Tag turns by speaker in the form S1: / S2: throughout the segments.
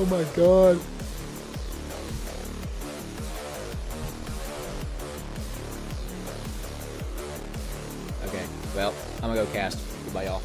S1: Oh my god. Okay, well, I'm gonna go cast. Goodbye, y'all.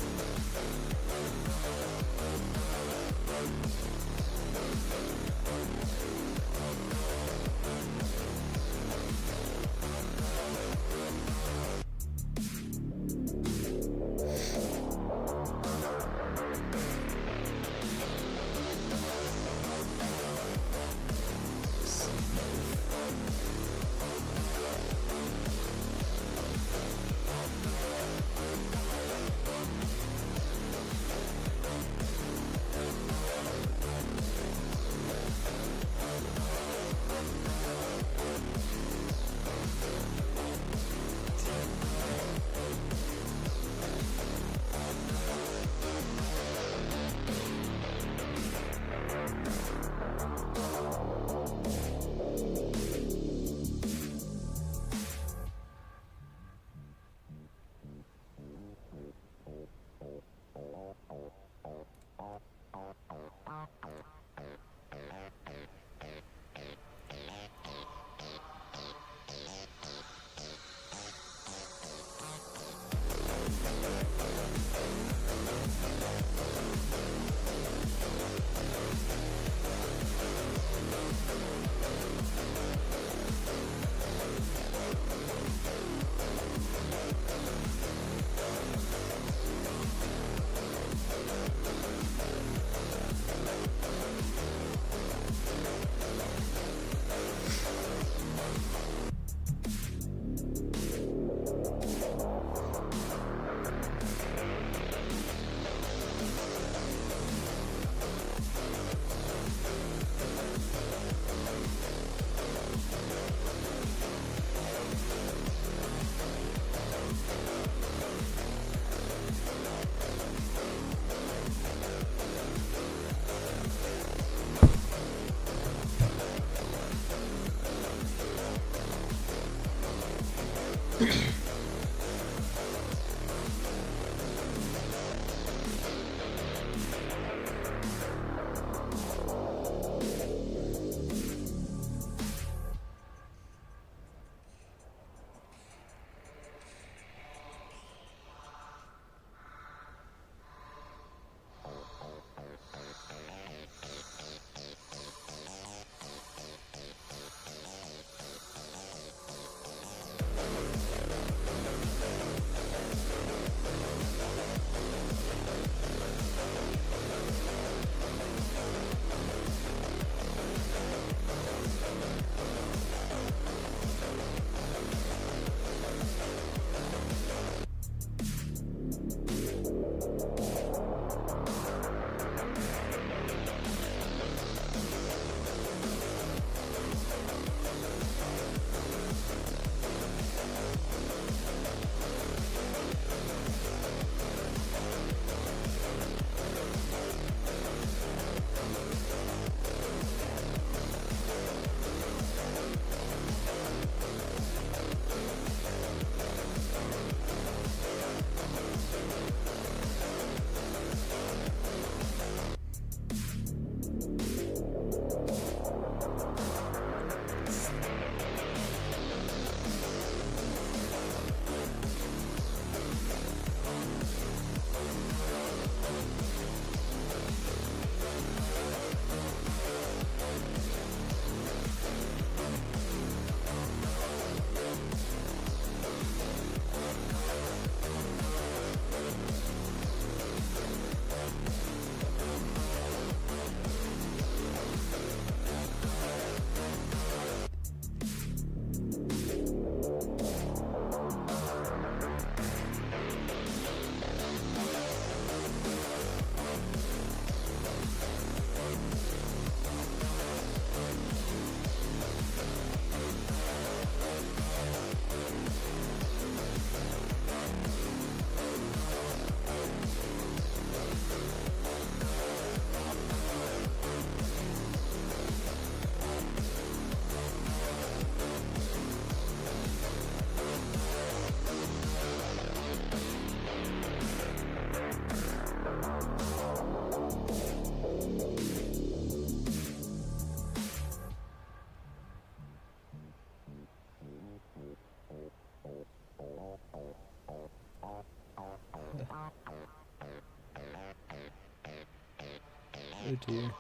S1: Oh dear.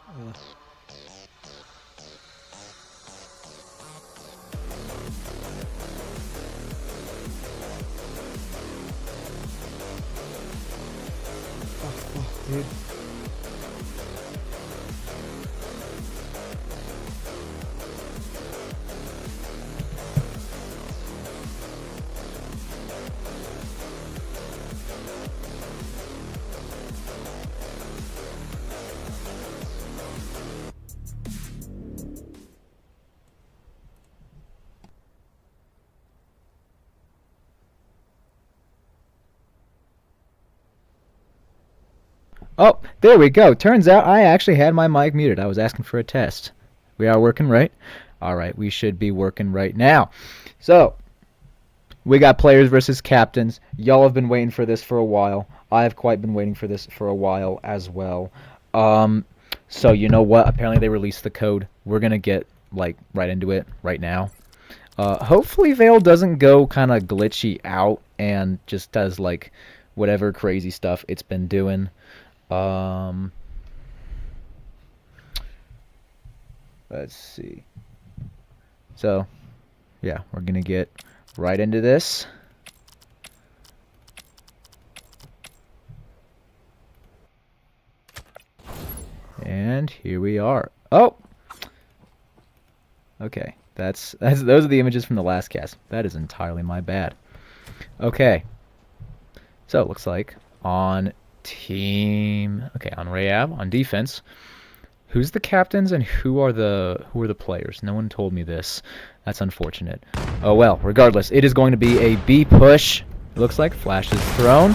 S1: Oh, dude. Oh, there we go. Turns out I actually had my mic muted. I was asking for a test. We are working right? Alright, we should be working right now. So, we got players versus captains. Y'all have been waiting for this for a while. I have quite been waiting for this for a while as well. So you know what? Apparently they released the code. We're going to get like right into it right now. Hopefully VAIL doesn't go kind of glitchy out and just does like whatever crazy stuff it's been doing. Let's see. So, yeah, we're going to get right into this. And here we are. Oh! Okay, those are the images from the last cast. That is entirely my bad. Okay. So, it looks like on team... Okay, on Rayab, on defense... Who's the captains and who are the players? No one told me this. That's unfortunate. Oh well, regardless, it is going to be a B push. It looks like Flash is thrown.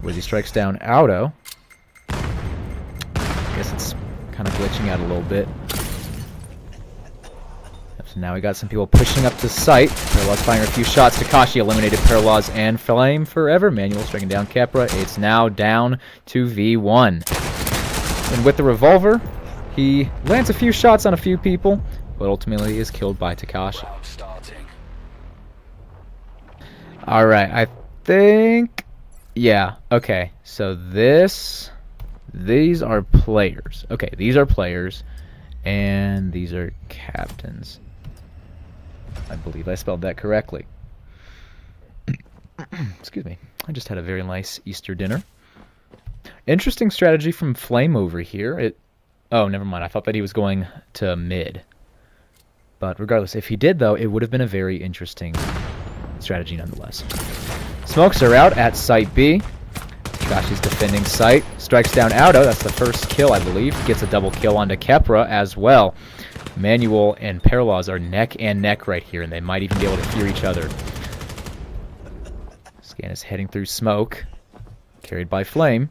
S1: Wizzy strikes down Auto. I guess it's kind of glitching out a little bit. So now we got some people pushing up to site. Parallels firing a few shots. Takashi eliminated Parallels and Flame forever. Manual striking down Kepra. It's now down to V1. And with the revolver, he lands a few shots on a few people, but ultimately is killed by Takashi. Alright, I think... Yeah, okay. So these are players. Okay, these are players, and these are captains. I believe I spelled that correctly. Excuse me. I just had a very nice Easter dinner. Interesting strategy from Flame over here. Oh, never mind. I thought that he was going to mid. But regardless, if he did, though, it would have been a very interesting strategy nonetheless. Smokes are out at Site B. Takashi's defending Site. Strikes down Auto. That's the first kill, I believe. Gets a double kill onto Kepra as well. Manual and Parallels are neck and neck right here, and they might even be able to hear each other. Scan is heading through smoke. Carried by Flame.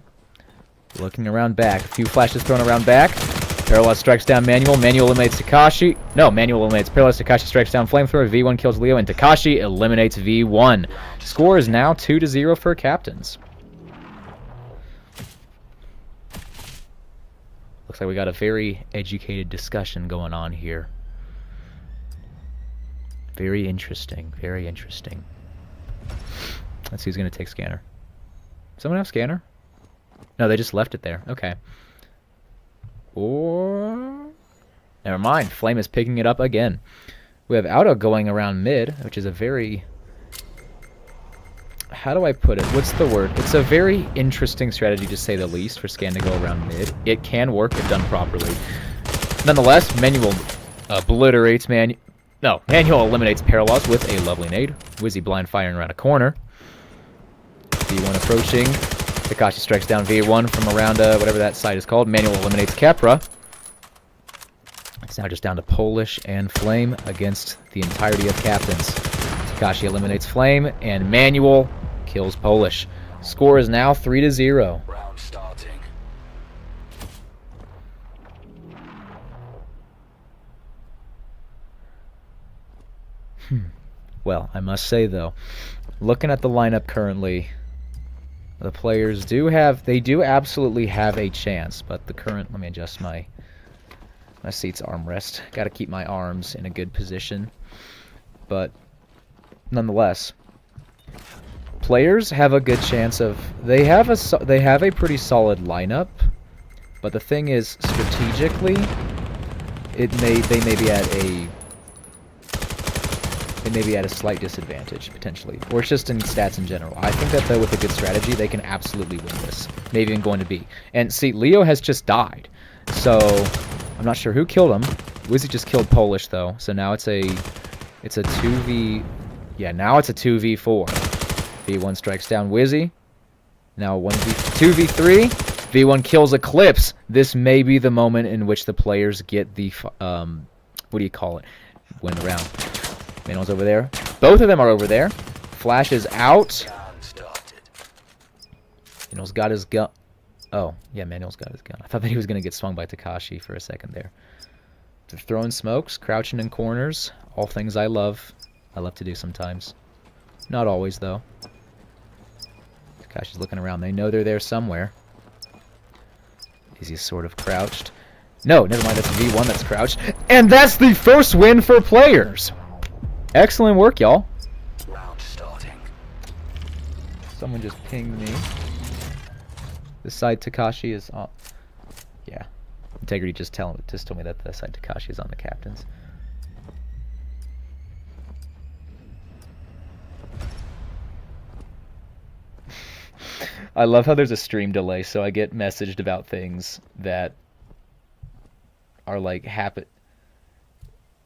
S1: Looking around back. A few flashes thrown around back. Parallels strikes down Manual. Manual eliminates Takashi. No, Manual eliminates Parallels. Takashi strikes down Flamethrower. V1 kills Leo, and Takashi eliminates V1. Score is now 2-0 for captains. Looks like we got a very educated discussion going on here. Very interesting. Very interesting. Let's see who's going to take scanner. Someone have scanner? No, they just left it there. Okay. Or... Never mind. Flame is picking it up again. We have Auto going around mid, which is a very... How do I put it? What's the word? It's a very interesting strategy, to say the least, for Scan to go around mid. It can work if done properly. Nonetheless, Manual obliterates Manual eliminates Parallels with a lovely nade. Wizzy blind firing around a corner. V1 approaching. Takashi strikes down V1 from around whatever that site is called. Manual eliminates Kepra. It's now just down to Polish and Flame against the entirety of captains. Takashi eliminates Flame, and Manual kills Polish. Score is now 3-0.
S2: Round starting.
S1: Well, I must say though, looking at the lineup currently, the players do absolutely have a chance, but the current, let me adjust my seat's armrest. Got to keep my arms in a good position. But nonetheless, players have a good chance of, they have a pretty solid lineup, But the thing is, strategically, they may be at a slight disadvantage, potentially. Or it's just in stats in general. I think that, though, with a good strategy, they can absolutely win this. Maybe even going to be. And, see, Leo has just died. So, I'm not sure who killed him. Wizzy just killed Polish, though. So now it's a 2v... Yeah, now it's a 2v4. V1 strikes down Wizzy. Now 2v3. V1 kills Eclipse. This may be the moment in which the players get the... what do you call it? Win the round. Manuel's over there. Both of them are over there. Flash is out. Manuel's got his gun. Oh, yeah, Manuel's got his gun. I thought that he was going to get swung by Takashi for a second there. They're throwing smokes, crouching in corners. All things I love. I love to do sometimes. Not always, though. Takashi's looking around. They know they're there somewhere. Is he sort of crouched? No, never mind. That's V1 that's crouched. And that's the first win for Players. Excellent work, y'all.
S2: Round starting.
S1: Someone just pinged me. This side Takashi is on. Yeah. Integrity just told me that the side Takashi is on the captains. I love how there's a stream delay, so I get messaged about things that are like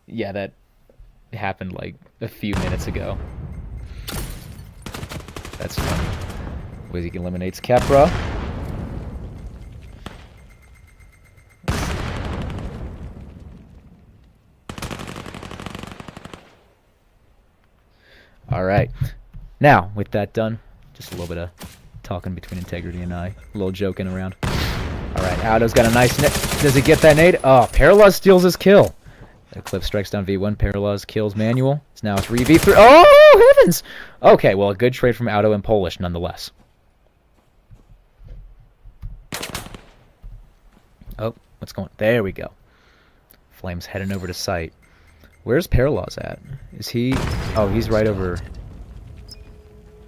S1: yeah, that happened like a few minutes ago. That's funny. Wizzy eliminates Kepra. Alright. Now, with that done, just a little bit of talking between Integrity and I. A little joking around. Alright, Aldo's got a nice net. Does he get that nade? Oh, Paralaz steals his kill. Eclipse strikes down V1. Paralaz kills Manuel. So now it's 3v3. Oh, heavens! Okay, well, a good trade from Aldo and Polish, nonetheless. Oh, what's going on? There we go. Flame's heading over to site. Where's Paralaz at? Is he... Oh, he's right over...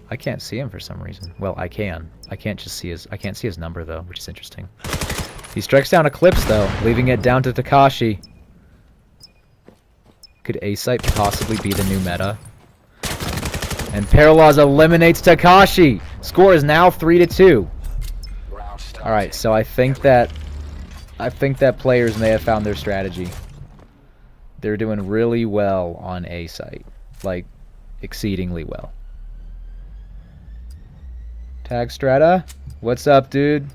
S1: I can't see him for some reason. Well, I can. I can't see his number, though, which is interesting. He strikes down Eclipse, though, leaving it down to Takashi. Could A-Site possibly be the new meta? And Paralaz eliminates Takashi! Score is now 3-2. Alright, so I think that Players may have found their strategy. They're doing really well on A-Site. Like, exceedingly well. Tag Strata, what's up, dude?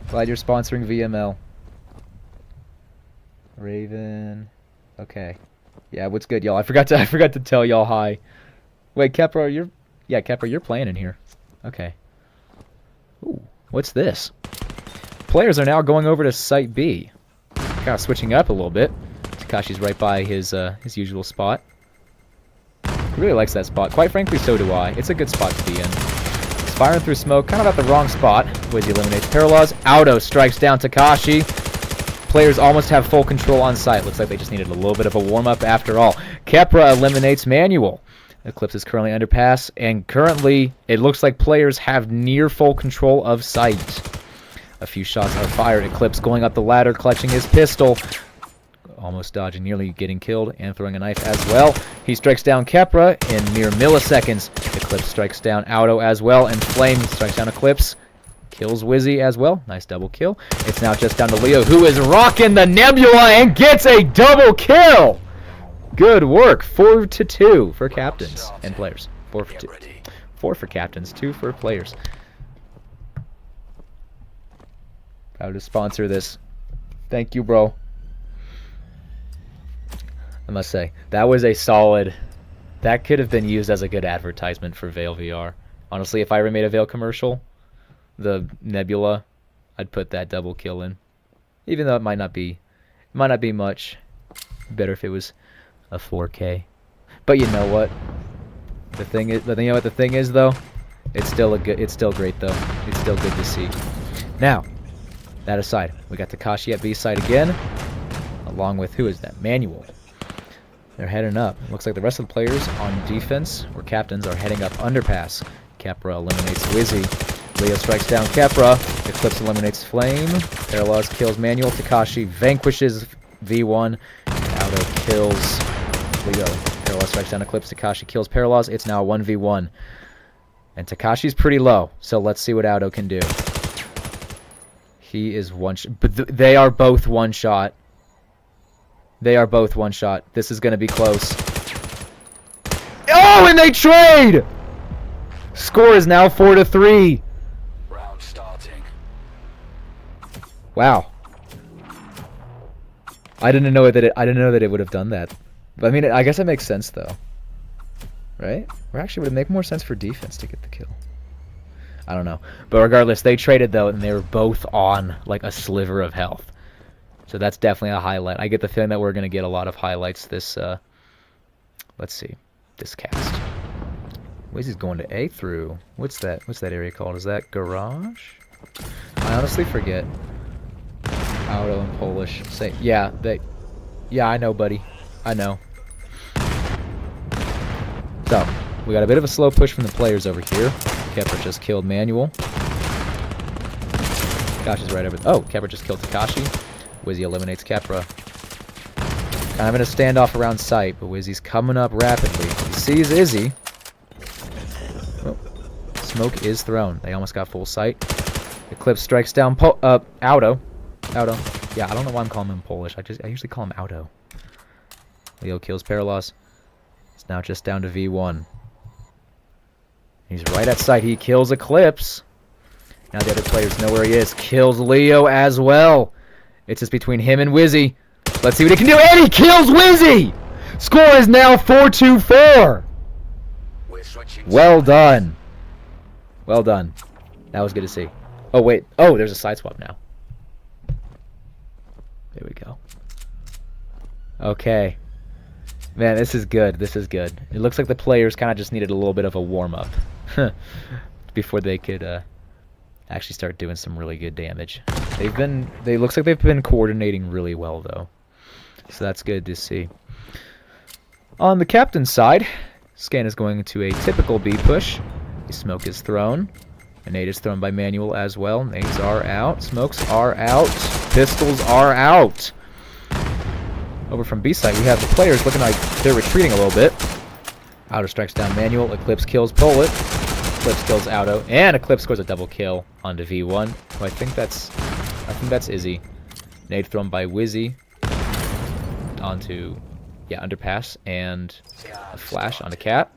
S1: Glad you're sponsoring VML. Raven, okay, yeah, what's good, y'all? I forgot to tell y'all hi. Wait, Kepra, you're playing in here. Okay. Ooh, what's this? Players are now going over to Site B. Kind of switching up a little bit. Takashi's right by his usual spot. He really likes that spot. Quite frankly, so do I. It's a good spot to be in. Firing through smoke, kind of at the wrong spot. Wizzy eliminates Paralaz. Auto strikes down Takashi. Players almost have full control on site. Looks like they just needed a little bit of a warm-up after all. Kepra eliminates Manuel. Eclipse is currently under pass, and currently it looks like Players have near full control of site. A few shots are fired. Eclipse going up the ladder, clutching his pistol. Almost dodging, nearly getting killed, and throwing a knife as well. He strikes down Kepra in mere milliseconds. Eclipse strikes down Auto as well, and Flame strikes down Eclipse. Kills Wizzy as well. Nice double kill. It's now just down to Leo, who is rocking the Nebula and gets a double kill! Good work. 4-2 for captains and players. 4 for 2. 4 for captains, 2 for players. Proud to sponsor this. Thank you, bro. I must say, that was a solid... That could have been used as a good advertisement for VAIL VR. Honestly, if I ever made a VAIL commercial, the Nebula, I'd put that double kill in. Even though it might not be much. Better if it was a 4K. But you know what? The thing is though, it's still great though. It's still good to see. Now, that aside, we got Takashi at B side again, along with who is that? Manuel. They're heading up. Looks like the rest of the players on defense, or captains, are heading up underpass. Kepra eliminates Wizzy. Leo strikes down Kepra. Eclipse eliminates Flame. Paralyze kills Manuel. Takashi vanquishes V1. Auto kills Leo. Paralyze strikes down Eclipse. Takashi kills Paralyze. It's now 1v1. And Takashi's pretty low, so let's see what Auto can do. He is one shot. But they are both one shot. They are both one shot. This is going to be close. Oh, and they trade! Score is now 4-3.
S2: Round starting.
S1: Wow. I didn't know that it would have done that. But I mean, I guess it makes sense though. Right? Or actually, would it make more sense for defense to get the kill? I don't know. But regardless, they traded though, and they were both on like a sliver of health. So that's definitely a highlight. I get the feeling that we're going to get a lot of highlights this, let's see, this cast. Wizzy's going to A through, what's that area called? Is that garage? I honestly forget. Auto in Polish. Say, yeah, I know, buddy. I know. So, we got a bit of a slow push from the players over here. Kepper just killed Manuel. Takashi's right over. Oh, Kepper just killed Takashi. Wizzy eliminates Kepra. Kind of in a standoff around sight, but Wizzy's coming up rapidly. He sees Izzy. Oh, smoke is thrown. They almost got full sight. Eclipse strikes down Auto. Auto. Yeah, I don't know why I'm calling him Polish. I usually call him Auto. Leo kills Paralos. It's now just down to V1. He's right at sight. He kills Eclipse. Now the other players know where he is. Kills Leo as well. It's just between him and Wizzy. Let's see what he can do. And he kills Wizzy! Score is now 4-4. Well done. Well done. That was good to see. Oh, wait. Oh, there's a side swap now. There we go. Okay. Man, this is good. This is good. It looks like the players kind of just needed a little bit of a warm-up before they could actually start doing some really good damage. Looks like they've been coordinating really well though. So that's good to see. On the captain's side, Scan is going to a typical B push. A smoke is thrown. A nade is thrown by Manuel as well. Nades are out. Smokes are out. Pistols are out. Over from B side, we have the players looking like they're retreating a little bit. Auto strikes down Manuel. Eclipse kills Polit. Eclipse kills Auto, and Eclipse scores a double kill onto V1. Who I think that's Izzy. Nade thrown by Wizzy onto, yeah, underpass, and a flash onto Cat.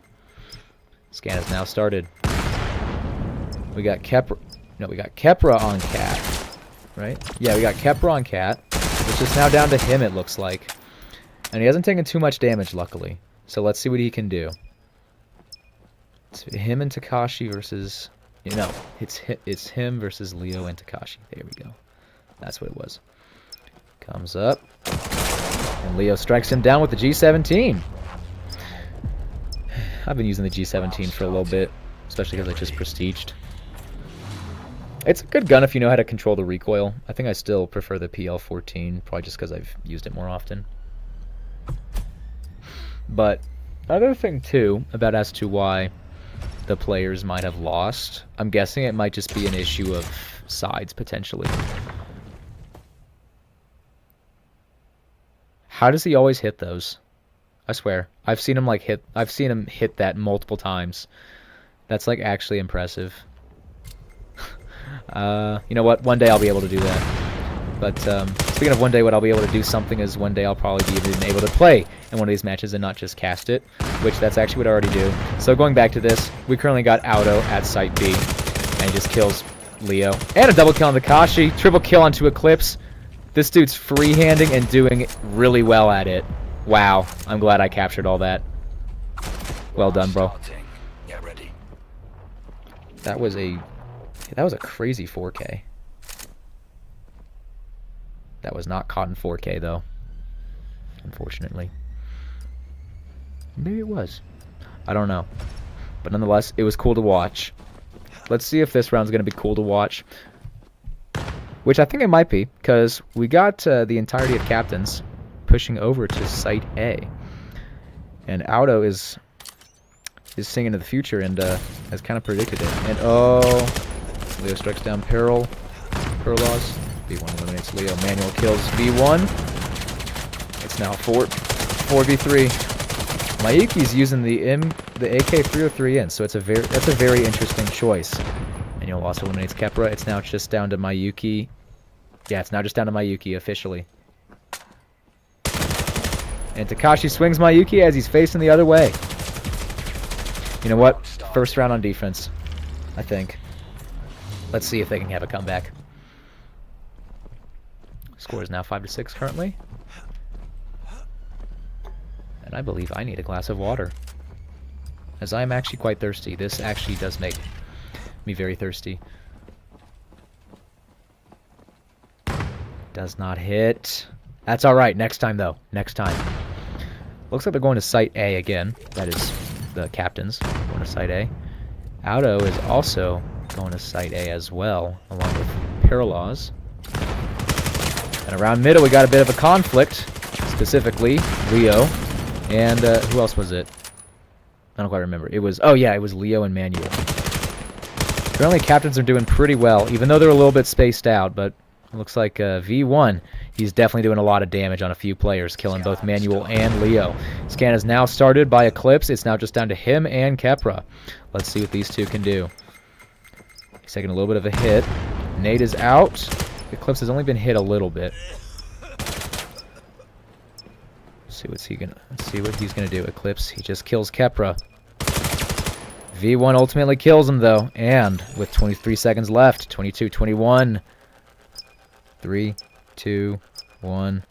S1: Scan has now started. We got Kepra on Cat, right? Yeah, we got Kepra on Cat. It's just now down to him, it looks like, and he hasn't taken too much damage, luckily. So let's see what he can do. It's him and Takashi versus... No, it's him versus Leo and Takashi. There we go. That's what it was. Comes up. And Leo strikes him down with the G17. I've been using the G17 for a little bit, especially because I just prestiged. It's a good gun if you know how to control the recoil. I think I still prefer the PL14, probably just because I've used it more often. But another thing, too, about as to why the players might have lost, I'm guessing it might just be an issue of sides, potentially. How does he always hit those? I swear. I've seen him hit that multiple times. That's like actually impressive. You know what? One day I'll be able to do that. But speaking of one day, what I'll be able to do something is one day I'll probably be even able to play in one of these matches and not just cast it, which that's actually what I already do. So going back to this, we currently got Auto at site B, and he just kills Leo. And a double kill on Takashi, triple kill onto Eclipse. This dude's freehanding and doing really well at it. Wow, I'm glad I captured all that. Well done, bro.
S2: Get ready.
S1: That was a crazy 4K. That was not caught in 4K, though. Unfortunately. Maybe it was. I don't know. But nonetheless, it was cool to watch. Let's see if this round's going to be cool to watch. Which I think it might be, because we got the entirety of captains pushing over to Site A. And Auto is seeing into the future and has kind of predicted it. And oh, Leo strikes down Peril. Perlos. V1 eliminates Leo. Manual kills V1. It's now 4v3. Mayuki's using the AK-303 in, so that's a very interesting choice. Manual also eliminates Kepra. It's now just down to Mayuki. Yeah, it's now just down to Mayuki officially. And Takashi swings Mayuki as he's facing the other way. You know what? First round on defense, I think. Let's see if they can have a comeback. Score is now 5-6 currently. And I believe I need a glass of water, as I am actually quite thirsty. This actually does make me very thirsty. Does not hit. That's alright. Next time, though. Next time. Looks like they're going to Site A again. That is the captains going to Site A. Auto is also going to Site A as well, along with Paralaws. And around middle, we got a bit of a conflict. Specifically, Leo. And who else was it? I don't quite remember. It was, oh yeah, it was Leo and Manuel. Currently, captains are doing pretty well, even though they're a little bit spaced out, but it looks like V1, he's definitely doing a lot of damage on a few players, killing both Manuel and Leo. Scan is now started by Eclipse. It's now just down to him and Kepra. Let's see what these two can do. He's taking a little bit of a hit. Nate is out. Eclipse has only been hit a little bit. Let's see what he's gonna do. Eclipse, he just kills Kepra. V1 ultimately kills him though, and with 23 seconds left, 22, 21, 3, 2, 1.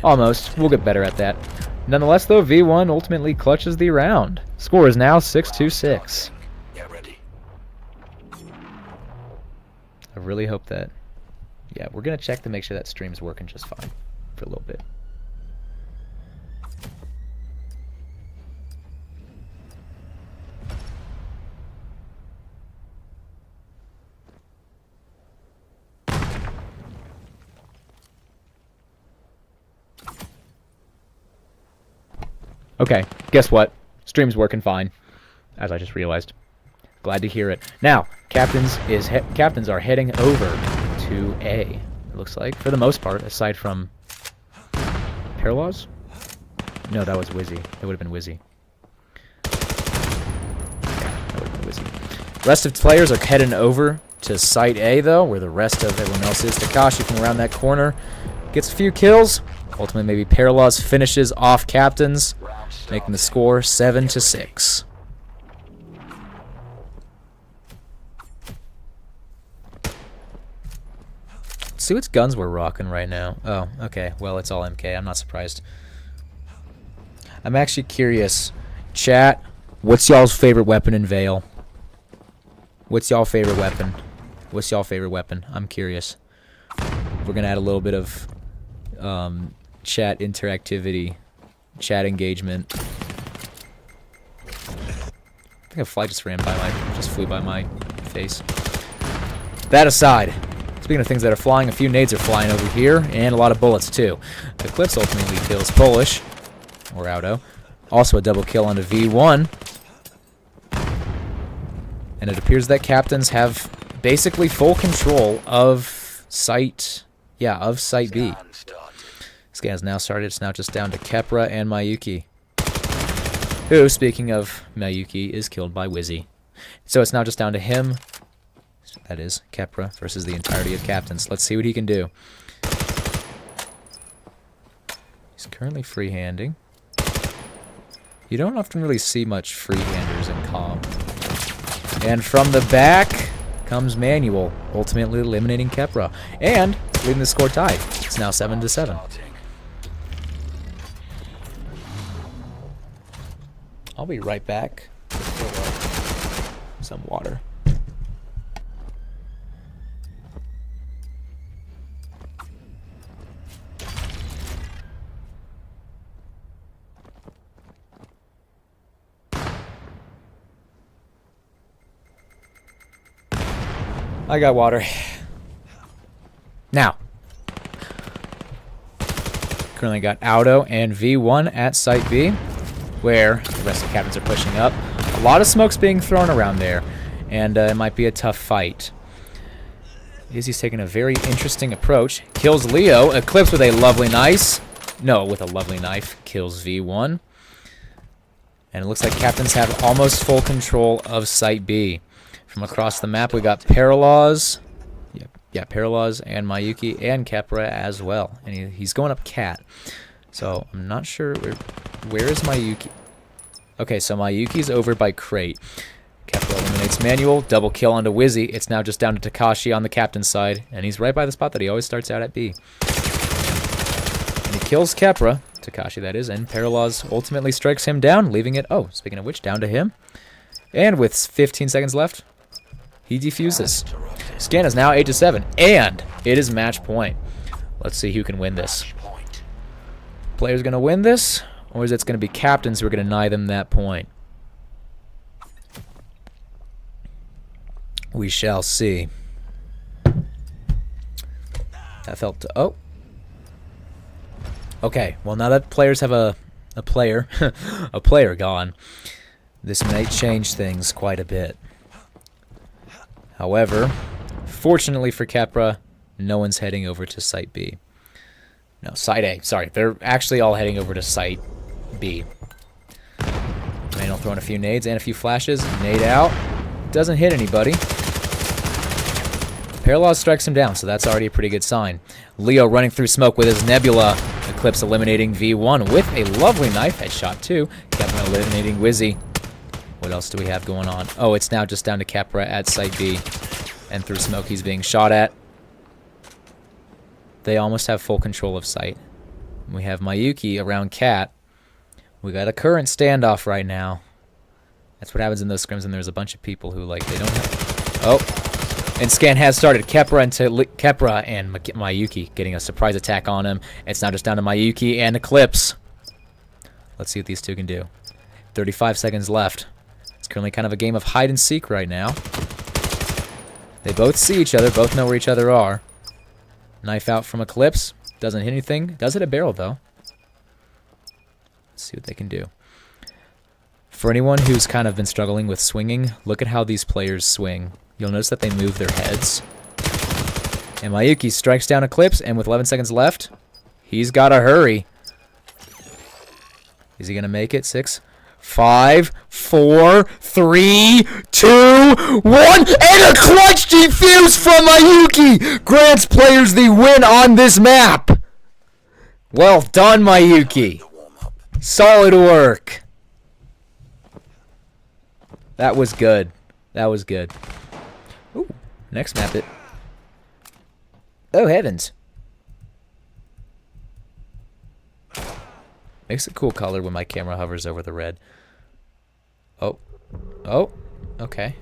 S1: Almost. We'll get better at that. Nonetheless, though, V1 ultimately clutches the round. Score is now 6-6.
S2: Get ready.
S1: I really hope that. Yeah, we're gonna check to make sure that stream's working just fine for a little bit. Okay, guess what? Stream's working fine, as I just realized. Glad to hear it. Now, captains are heading over to A. It looks like, for the most part, aside from Paralaws. No, that was Wizzy. That would have been Wizzy. Yeah, that would have been Wizzy. Rest of players are heading over to Site A, though, where the rest of everyone else is. Takashi from around that corner gets a few kills. Ultimately, maybe Paralaws finishes off captains, making the score 7-6. Let's see what guns we're rocking right now. Oh, okay. Well, it's all MK. I'm not surprised. I'm actually curious. Chat, what's y'all's favorite weapon in VAIL? What's y'all favorite weapon? What's y'all favorite weapon? I'm curious. We're gonna add a little bit of chat interactivity, chat engagement. I think a fly just flew by my face. That aside, speaking of things that are flying, a few nades are flying over here, and a lot of bullets too. Eclipse ultimately kills Polish, or Auto. Also a double kill onto V1. And it appears that captains have basically full control of Site, of Site B. Scan's now started. It's now just down to Kepra and Mayuki, who, speaking of Mayuki, is killed by Wizzy. So it's now just down to him, that is, Kepra, versus the entirety of captains. Let's see what he can do. He's currently freehanding. You don't often really see much freehanders in comp. And from the back comes Manuel, ultimately eliminating Kepra, and leaving the score tied. It's now 7-7. I'll be right back for some water. I got water. Now, currently got Auto and V1 at Site B, where the rest of the captains are pushing up. A lot of smoke's being thrown around there. and it might be a tough fight. Izzy's taking a very interesting approach. Kills Leo. Eclipse with a lovely nice. No, with a lovely knife. Kills V1. And it looks like Captains have almost full control of Site B. From across the map, we got Paralaws. Yeah, Paralaws and Mayuki and Kepra as well. And he's going up Cat. So I'm not sure where is Mayuki. Okay, so Mayuki's over by Crate. Kepra eliminates Manual. Double kill onto Wizzy. It's now just down to Takashi on the Captain's side. And he's right by the spot that he always starts out at B. And he kills Kepra. Takashi, that is. And Paralaws ultimately strikes him down, leaving it, oh, speaking of which, down to him. And with 15 seconds left, he defuses. Scan is now 8-7, and it is match point. Let's see who can win this. Player's going to win this, or is it going to be Captains who are going to deny them that point? We shall see. That felt... Oh. Okay, well now that players have a player a player gone, this might change things quite a bit. However, fortunately for Kepra, no one's heading over to Site B. No, Site A. Sorry, they're actually all heading over to Site B. Manuel throwing a few nades and a few flashes. Nade out. Doesn't hit anybody. Paralaws strikes him down, so that's already a pretty good sign. Leo running through smoke with his Nebula. Eclipse eliminating V1 with a lovely knife headshot too. Kepra eliminating Wizzy. What else do we have going on? Oh, it's now just down to Kepra at Site B. And through smoke he's being shot at. They almost have full control of Site. We have Mayuki around Cat. We got a current standoff right now. That's what happens in those scrims, and there's a bunch of people who, like, they don't have... Oh. And scan has started. Kepra and Mayuki getting a surprise attack on him. It's now just down to Mayuki and Eclipse. Let's see what these two can do. 35 seconds left. It's currently kind of a game of hide and seek right now. They both see each other, both know where each other are. Knife out from Eclipse. Doesn't hit anything. Does hit a barrel, though. Let's see what they can do. For anyone who's kind of been struggling with swinging, look at how these players swing. You'll notice that they move their heads. And Mayuki strikes down Eclipse, and with 11 seconds left, he's got to hurry. Is he going to make it? 6, 5, 4, 3, 2, 1, and a clutch defuse from Mayuki grants players the win on this map. Well done, Mayuki. Solid work. That was good. That was good. Ooh, next map it. Oh, heavens. Makes a cool color when my camera hovers over the red. Oh. Oh. Okay.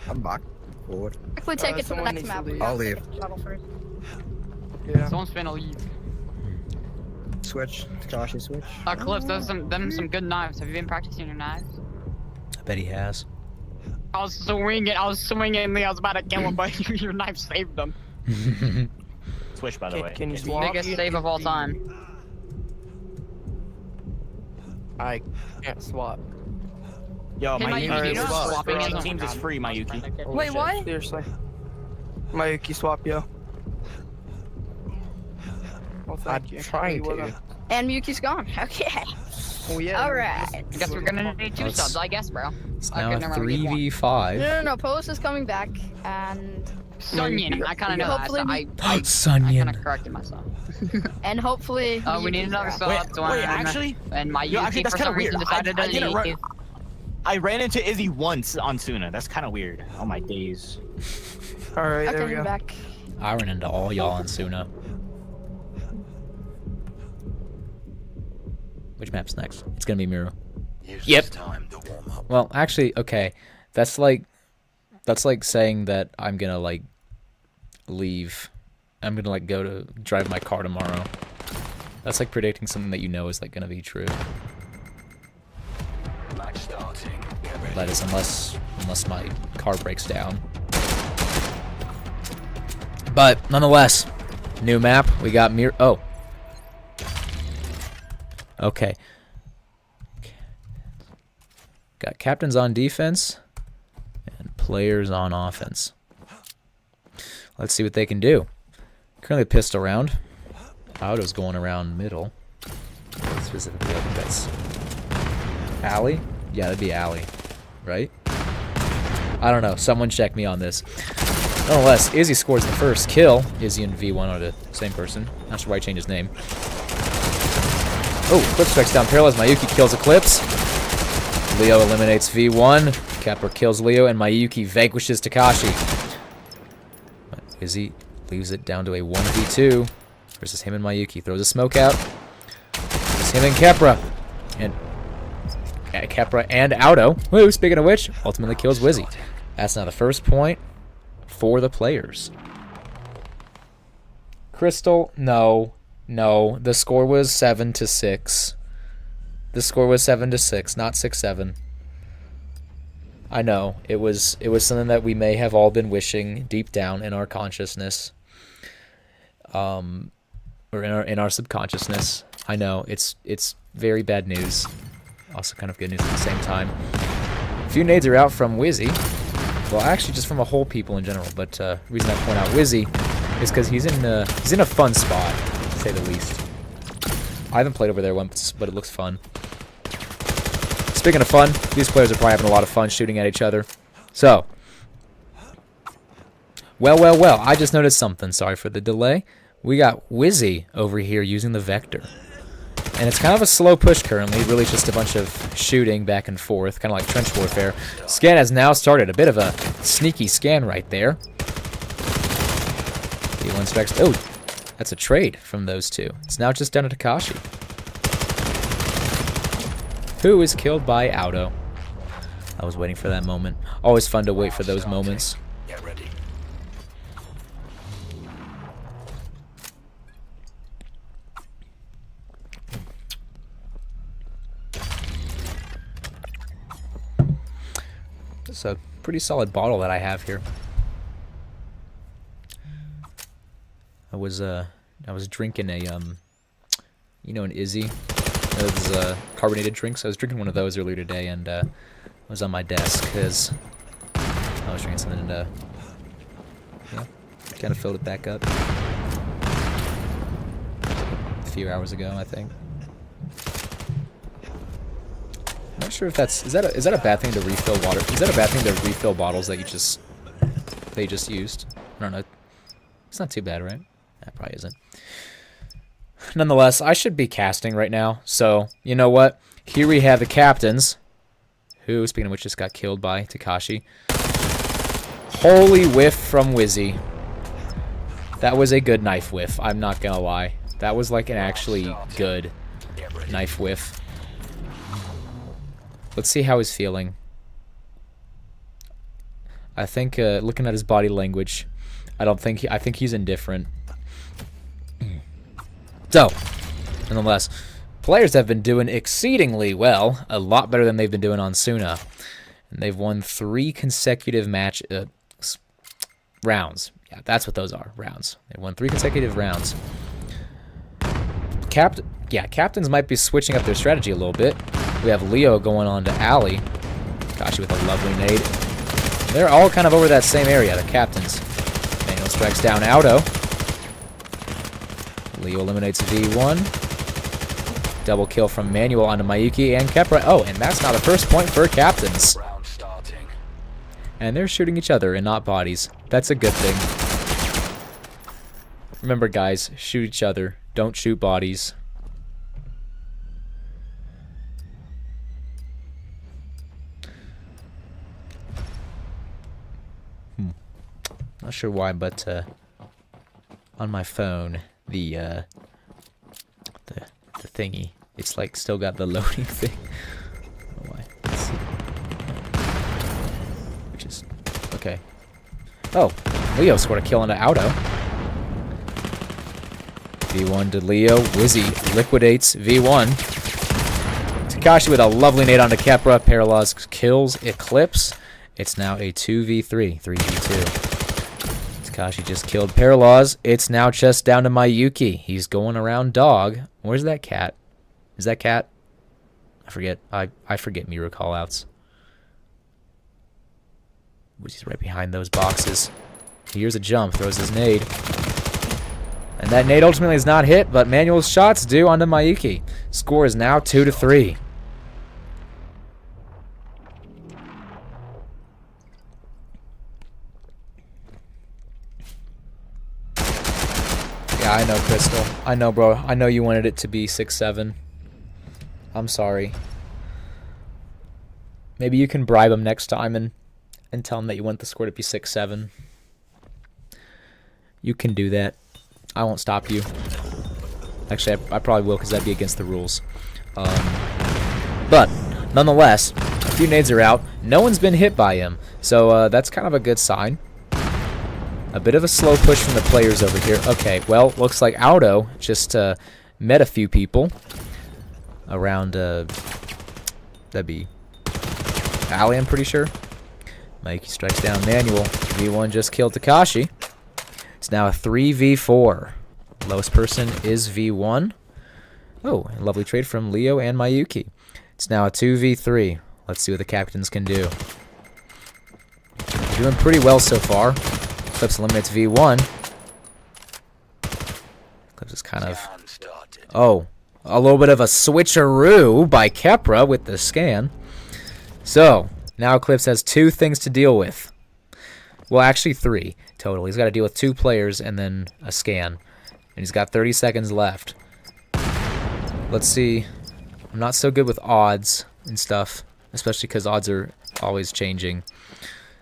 S3: I'm back. Forward.
S4: Quickly take it to the next map.
S3: I'll leave.
S4: Shuttle first.
S5: Yeah. Someone's finna leave.
S3: Switch. Takashi switch.
S5: Cliff, those some good knives. Have you been practicing your knives?
S1: I bet he has.
S5: I was swinging, Lee. I was about to kill him, but your knife saved him.
S6: Switch, by the way.
S7: Can you swap?
S5: Biggest save of all time.
S7: I can't swap.
S6: Yo,
S5: Hey,
S6: my
S5: Mayuki,
S6: Yuki
S5: you know
S6: swapping
S5: swapping is
S6: teams is free, my Yuki.
S7: Oh,
S4: Wait,
S7: shit.
S4: what?
S7: Seriously. Mayuki swap, yo. Well, thank you.
S3: trying
S7: Hey,
S3: to.
S4: And Miyuki's gone. Okay.
S7: Oh, yeah.
S4: Alright.
S5: I guess we're gonna need two
S1: Let's-
S5: subs, I guess, bro.
S1: It's
S5: Okay,
S1: now a
S5: never mind, we get one.
S1: 3v5.
S4: No, Post is coming back, and
S5: Sunyin, I kinda know that, so I kinda
S1: Sunyin.
S5: corrected myself.
S4: hopefully.
S5: Oh, we need another sub.
S6: Wait, actually,
S5: And my
S6: yo, actually,
S5: Yuki
S6: that's
S5: for
S6: kind
S5: some
S6: of weird.
S5: reason decided to
S6: didn't
S5: leave.
S6: I ran into Izzy once on Suna. That's kind of weird. Oh my days.
S7: Alright,
S4: Okay,
S7: there we
S4: you're
S7: go.
S4: back.
S1: I ran into all y'all on Suna. Which map's next? It's gonna be Miru. Yep.
S2: Time to warm up.
S1: Well, actually, okay. That's like saying that I'm gonna like leave. I'm gonna like go to drive my car tomorrow. That's like predicting something that you know is like gonna be true.
S2: Match starting. Get ready.
S1: That is unless my car breaks down. But nonetheless, new map. We got Mir. Oh. Okay. Got captains on defense and Players on offense. Let's see what they can do. Currently pistol round. Auto's going around middle. Specifically, I think that's alley. Yeah, that'd be alley, right? I don't know. Someone check me on this. Nonetheless, Izzy scores the first kill. Izzy and V1 are the same person. Not sure why he changed his name. Oh, Eclipse strikes down Parallels. Mayuki kills Eclipse. Leo eliminates V1. Kepler kills Leo, and Mayuki vanquishes Takashi. But Izzy leaves it down to a 1v2 versus him and Mayuki. Throws a smoke out. It's him and Kepra. And Kepra and Auto. Woo, speaking of which, ultimately kills Wizzy. That's now the first point for the players. Crystal, no. No, the score was 7-6. The score was 7-6, not 6-7. I know it was something that we may have all been wishing deep down in our consciousness, or in our subconsciousness. I know it's very bad news, also kind of good news at the same time. A few nades are out from Wizzy. Well, actually, just from a whole people in general. But the reason I point out Wizzy is because he's in a fun spot, to say the least. I haven't played over there once, but it looks fun. Speaking of fun, these players are probably having a lot of fun shooting at each other. So, well, I just noticed something. Sorry for the delay. We got Wizzy over here using the Vector. And it's kind of a slow push currently. Really just a bunch of shooting back and forth, kind of like trench warfare. Scan has now started. A bit of a sneaky scan right there. D1 strikes. Oh, that's a trade from those two. It's now just down to Takashi, who is killed by Auto. I was waiting for that moment. Always fun to wait for those moments.
S2: Get ready.
S1: It's a pretty solid bottle that I have here. I was drinking a you know, an Izzy. Those carbonated drinks. I was drinking one of those earlier today, and it was on my desk because I was drinking something, and yeah, kind of filled it back up a few hours ago, I think. I'm not sure if that's is that a bad thing to refill water? Is that a bad thing to refill bottles that you just used? I don't know. It's not too bad, right? That probably isn't. Nonetheless, I should be casting right now. So you know what? Here we have the captains, who, speaking of which, just got killed by Takashi. Holy whiff from Wizzy. That was a good knife whiff. I'm not gonna lie. That was like an actually good knife whiff. Let's see how he's feeling. I think, looking at his body language, I think he's indifferent. So, nonetheless, players have been doing exceedingly well, a lot better than they've been doing on Suna. And they've won 3 consecutive rounds. Yeah, that's what those are, rounds. They won 3 consecutive rounds. Captains might be switching up their strategy a little bit. We have Leo going on to Alley. Kashi with a lovely nade. They're all kind of over that same area, the captains. Manuel strikes down Auto. Leo eliminates V1. Double kill from Manuel onto Mayuki and Kepra. Oh, and that's now the first point for captains.
S2: Round starting.
S1: And they're shooting each other and not bodies. That's a good thing. Remember, guys, shoot each other. Don't shoot bodies. Not sure why, but on my phone, the thingy, it's like still got the loading thing. I don't know why. Let's see. Which is okay. Oh, Leo scored a kill on Auto. V1 to Leo. Wizzy liquidates V1. Takashi with a lovely nade onto Kepra. Parallels kills Eclipse. It's now a 2v3, 3v2. Takashi just killed Parallels. It's now just down to Mayuki. He's going around dog. Where's that cat? Is that cat? I forget. I forget mirror callouts. Wizzy's right behind those boxes. Here's a jump, throws his nade. And that nade ultimately is not hit, but Manuel's shots do onto Mayuki. Score is now 2-3. Yeah, I know, Crystal. I know, bro. I know you wanted it to be 6-7. I'm sorry. Maybe you can bribe him next time and tell him that you want the score to be 6-7. You can do that. I won't stop you. Actually, I probably will because that'd be against the rules. But, nonetheless, a few nades are out. No one's been hit by him. So that's kind of a good sign. A bit of a slow push from the players over here. Okay, well, looks like Auto just met a few people around, that'd be Alley, I'm pretty sure. Mikey strikes down Manuel. V1 just killed Takashi. It's now a 3v4. Lowest person is V1. Oh, a lovely trade from Leo and Mayuki. It's now a 2v3. Let's see what the captains can do. Doing pretty well so far. Clips eliminates V1. Clips is kind of... Oh, a little bit of a switcheroo by Kepra with the scan. So, now Eclipse has 2 things to deal with. Well, actually 3 total. He's got to deal with 2 players and then a scan. And he's got 30 seconds left. Let's see. I'm not so good with odds and stuff, especially because odds are always changing.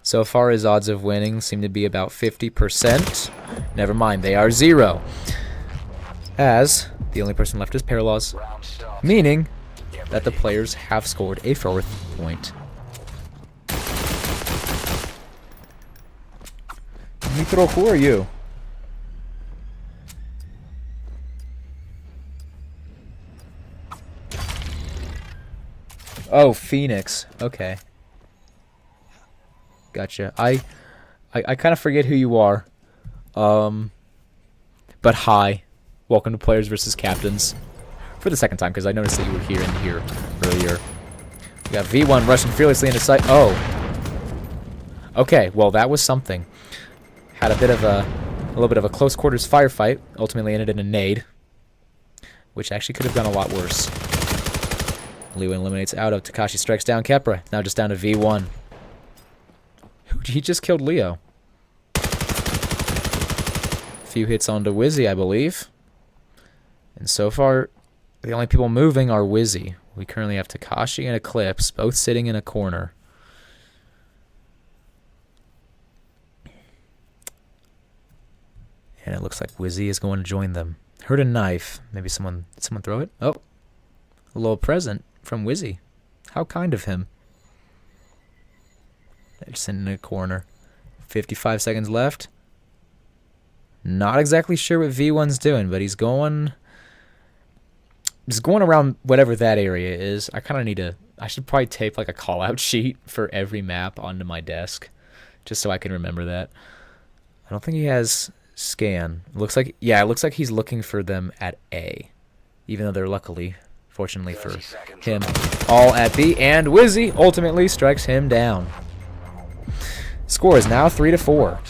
S1: So far, his odds of winning seem to be about 50%. Never mind, they are 0. As the only person left is Paralaws, meaning that the players have scored a 4th point. Mitro, who are you? Oh, Phoenix. Okay. Gotcha. I kind of forget who you are. But hi. Welcome to Players versus Captains. For the second time, because I noticed that you were here and here earlier. We got V1 rushing fearlessly into sight. Oh. Okay, well that was something. Had a little bit of a close quarters firefight. Ultimately ended in a nade, which actually could have gone a lot worse. Leo eliminates out of Takashi strikes down Kepra. Now just down to V1. He just killed Leo. A few hits onto Wizzy, I believe. And so far, the only people moving are Wizzy. We currently have Takashi and Eclipse, both sitting in a corner. And it looks like Wizzy is going to join them. Heard a knife. Maybe someone... Did someone throw it? Oh. A little present from Wizzy. How kind of him. They're sitting in a corner. 55 seconds left. Not exactly sure what V1's doing, but he's going around whatever that area is. I kind of need to... I should probably tape like a call-out sheet for every map onto my desk, just so I can remember that. I don't think he has scan. It looks like... Yeah, it looks like he's looking for them at A, even though they're luckily, fortunately for him, all at B. And Wizzy ultimately strikes him down. Score is now 3-4.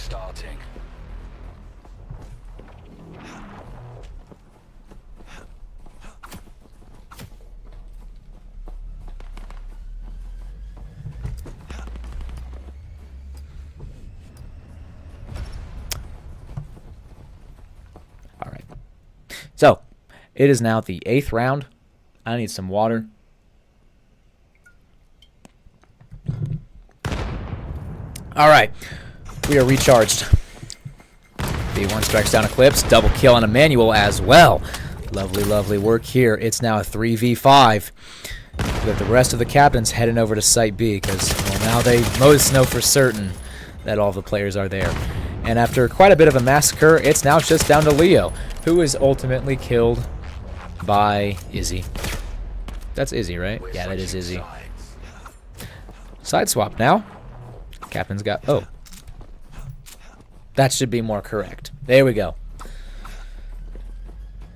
S1: All right. So, it is now the 8th round. I need some water. All right, we are recharged. V1 strikes down Eclipse, double kill on Emmanuel as well. Lovely, lovely work here. It's now a 3v5. We have the rest of the captains heading over to Site B because, well, now they most know for certain that all the players are there. And after quite a bit of a massacre, it's now just down to Leo, who is ultimately killed by Izzy. That's Izzy, right? Yeah, that is Izzy. Side swap now. Captain's got... Oh. That should be more correct. There we go.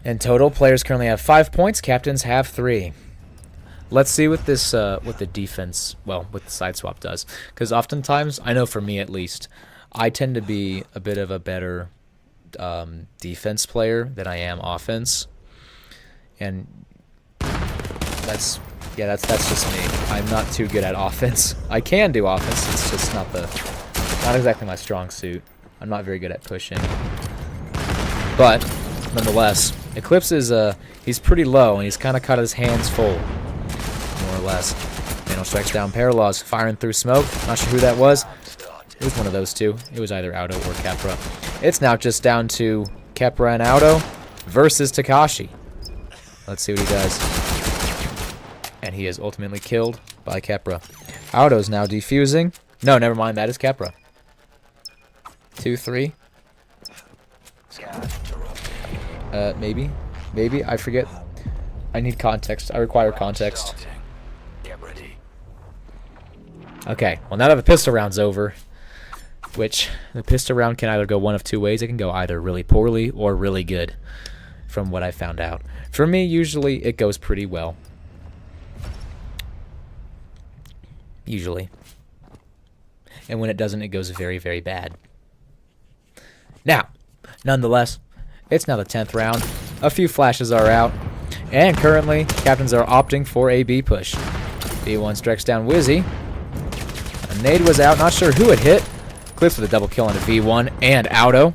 S1: In total, players currently have 5 points. Captains have 3. Let's see what this what the defense, well, what the side swap does. Because oftentimes, I know for me at least, I tend to be a bit of a better defense player than I am offense. And that's just me. I'm not too good at offense. I can do offense. It's just not exactly my strong suit. I'm not very good at pushing. But nonetheless, Eclipse is he's pretty low and he's kind of caught his hands full, more or less. Manual strikes down Paralaws, firing through smoke. Not sure who that was. It was one of those two. It was either Auto or Kepra. It's now just down to Kepra and Auto versus Takashi. Let's see what he does. And he is ultimately killed by Kepra. Auto's now defusing. No, never mind. That is Kepra. 2-3. Maybe. Maybe. I forget. I need context. I require context.
S2: Get ready.
S1: Okay. Well, now that the pistol round's over, which the pistol round can either go one of two ways. It can go either really poorly or really good, from what I found out. For me, usually it goes pretty well. Usually. And when it doesn't, it goes very, very bad. Now, nonetheless, it's now the 10th round. A few flashes are out. And currently, captains are opting for a B push. B1 strikes down Wizzy. A nade was out. Not sure who it hit. Clips with a double kill onto V1 and Auto.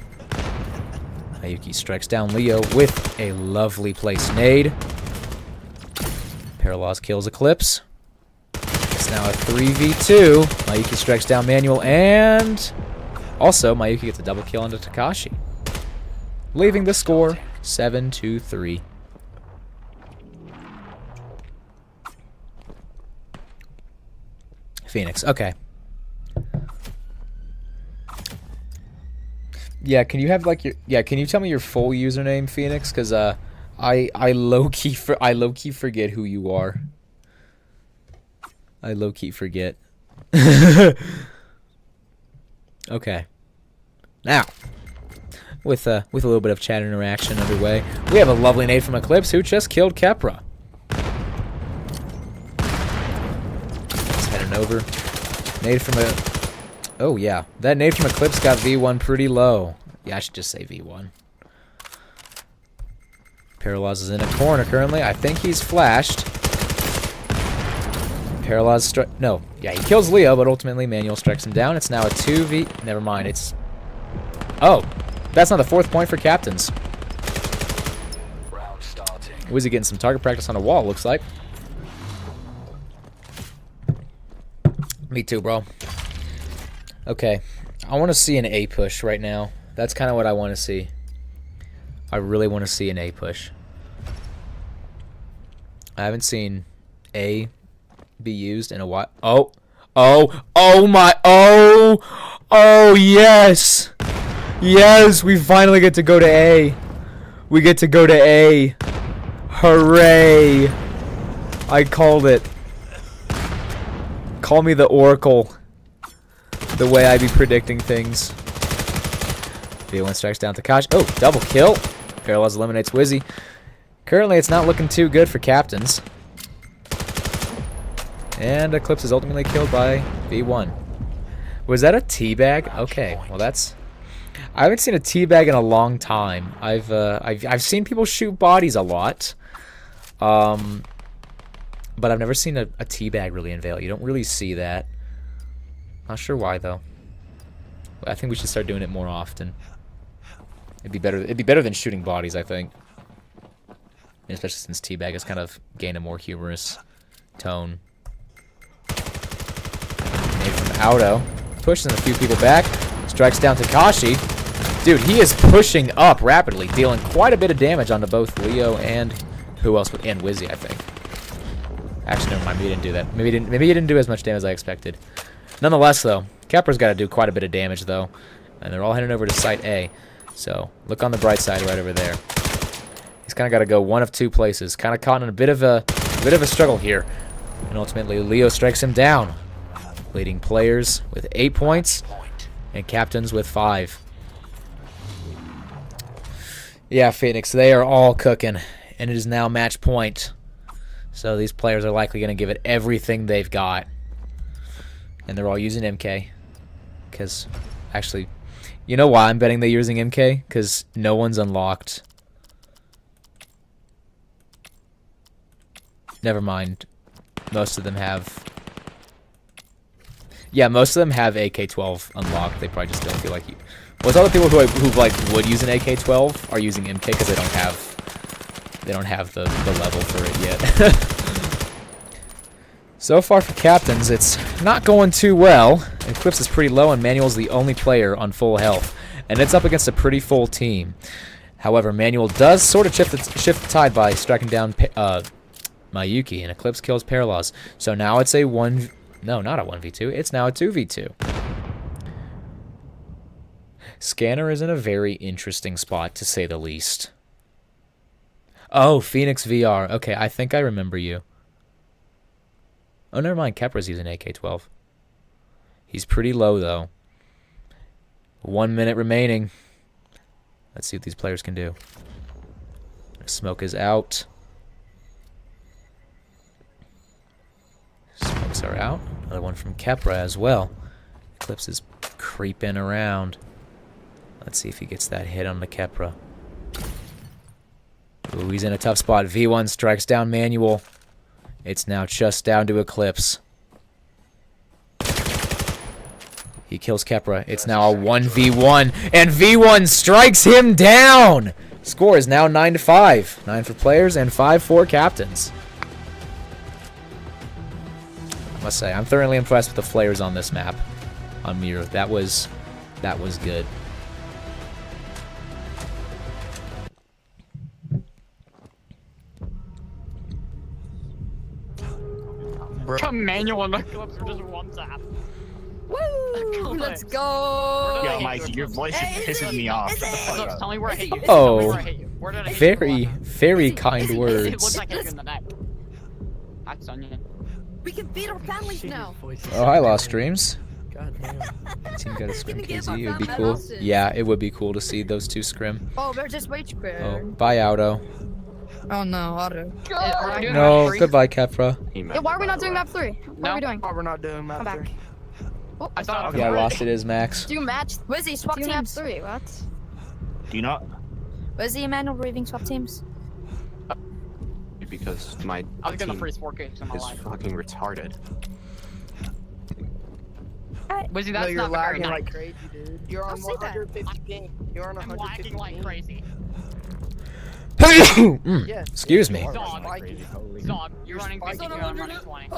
S1: Mayuki strikes down Leo with a lovely place nade. Paralaws kills Eclipse. It's now a 3v2. Mayuki strikes down Manual, and also Mayuki gets a double kill onto Takashi, leaving the score 7-3. Phoenix, okay. Yeah, can you have like your can you tell me your full username, Phoenix? Cuz I low-key forget who you are. I low-key forget. Okay. Now, with a little bit of chat interaction underway, we have a lovely nade from Eclipse who just killed Kepra. Just heading over. Nade from a Oh yeah, that nade from Eclipse got V1 pretty low. Yeah, I should just say V1. Paralaws is in a corner currently. I think he's flashed. Paralaws no, yeah, he kills Leo, but ultimately Manual strikes him down. It's now a 2v. Never mind. It's that's not the 4th point for captains.
S2: Round starting.
S1: Wizzy getting some target practice on a wall, looks like. Me too, bro. Okay, I want to see an A push right now. That's kind of what I want to see. I really want to see an A push. I haven't seen A be used in a while. Oh yes! Yes, we finally get to go to A. We get to go to A. Hooray! I called it. Call me the Oracle. The way I be predicting things. V1 strikes down Takashi. Oh, double kill. Paralaws eliminates Wizzy. Currently, it's not looking too good for captains. And Eclipse is ultimately killed by V1. Was that a teabag? Okay, well that's... I haven't seen a teabag in a long time. I've seen people shoot bodies a lot. But I've never seen a teabag really in VAIL. You don't really see that. Not sure why though. I think we should start doing it more often. It'd be better than shooting bodies, I think. Especially since teabag has kind of gained a more humorous tone. Nade from Auto. Pushes a few people back. Strikes down Takashi. Dude, he is pushing up rapidly, dealing quite a bit of damage onto both Leo and who else? And Wizzy, I think. Actually, never mind. Maybe he didn't do that. Maybe he didn't do as much damage as I expected. Nonetheless, though, Kepra's got to do quite a bit of damage, though. And they're all heading over to Site A. So, look on the bright side right over there. He's kind of got to go one of two places. Kind of caught in a bit of a struggle here. And ultimately, Leo strikes him down. Leading players with 8 points. And captains with 5. Yeah, Phoenix, they are all cooking. And it is now match point. So these players are likely going to give it everything they've got. And they're all using MK. Because, actually, you know why I'm betting they're using MK? Because no one's unlocked. Never mind. Most of them have... Yeah, most of them have AK-12 unlocked. They probably just don't feel like... Most other people who like would use an AK-12 are using MK because they don't have the level for it yet. So far for captains, it's not going too well. Eclipse is pretty low, and Manuel's the only player on full health, and it's up against a pretty full team. However, Manuel does sort of shift the tide by striking down Mayuki, and Eclipse kills Paralaws. So now it's a no, not a 1v2. It's now a 2v2. Scanner is in a very interesting spot, to say the least. Oh, Phoenix VR. Okay, I think I remember you. Oh, never mind. Kepra's using AK-12. He's pretty low, though. 1 minute remaining. Let's see what these players can do. Smoke is out. Smokes are out. Another one from Kepra as well. Eclipse is creeping around. Let's see if he gets that hit on the Kepra. Ooh, he's in a tough spot. V1 strikes down Manuel. It's now just down to Eclipse. He kills Kepra. It's now a 1v1, and V1 strikes him down! Score is now 9-5. 9 for players and 5 for captains. I must say, I'm thoroughly impressed with the flares on this map. On Mirror. That was good.
S5: Come Manuel and Eclipse are just one tap.
S4: Woo! Let's go!
S6: Yo, Mike, your voice pisses me off.
S5: Eclipse, tell me where I hit you.
S1: Oh.
S5: Tell me where I hit you. Where did I hit you?
S1: Very kind
S5: It
S1: words.
S5: looks like I hit you in the neck. That's onion.
S8: We can beat our families now.
S1: Oh, hi, Lost Streams.
S3: God damn.
S1: Team got a scrim
S8: Gonna give
S1: KZ.
S8: our
S1: It would be
S8: family
S1: cool.
S8: losses.
S1: Yeah, it would be cool to see those two scrim.
S8: Oh, we're just wage
S1: Oh,
S8: squared.
S1: bye, Auto.
S8: Oh no, Otto.
S5: Are we doing
S1: No,
S5: map three?
S1: goodbye, Kepra.
S4: Yeah, why are we not doing map 3? What are we doing?
S7: Oh, we're not doing
S4: I'm
S7: map
S4: back.
S7: 3.
S4: Oh,
S5: I thought
S1: Yeah, I lost it, is Max.
S4: do match.
S8: Where's swap
S4: Do map
S8: teams?
S4: 3. What?
S6: Do you not?
S8: Where's the Emmanuel breathing swap teams?
S2: Because my
S5: I was gonna
S2: team
S5: freeze 4K in my
S2: is
S5: life.
S2: fucking retarded.
S5: Wizzy,
S7: No,
S5: that's
S7: you're
S5: not very
S7: lagging
S5: nice.
S7: like crazy, dude. You're on
S8: I'll say that.
S7: 150 ping. You're on
S5: I'm
S7: 150
S5: lagging like
S7: ping.
S5: crazy.
S7: Yes.
S1: Excuse me.
S5: Dog, dog, you're running 50,
S7: Spike.
S5: I'm running 20.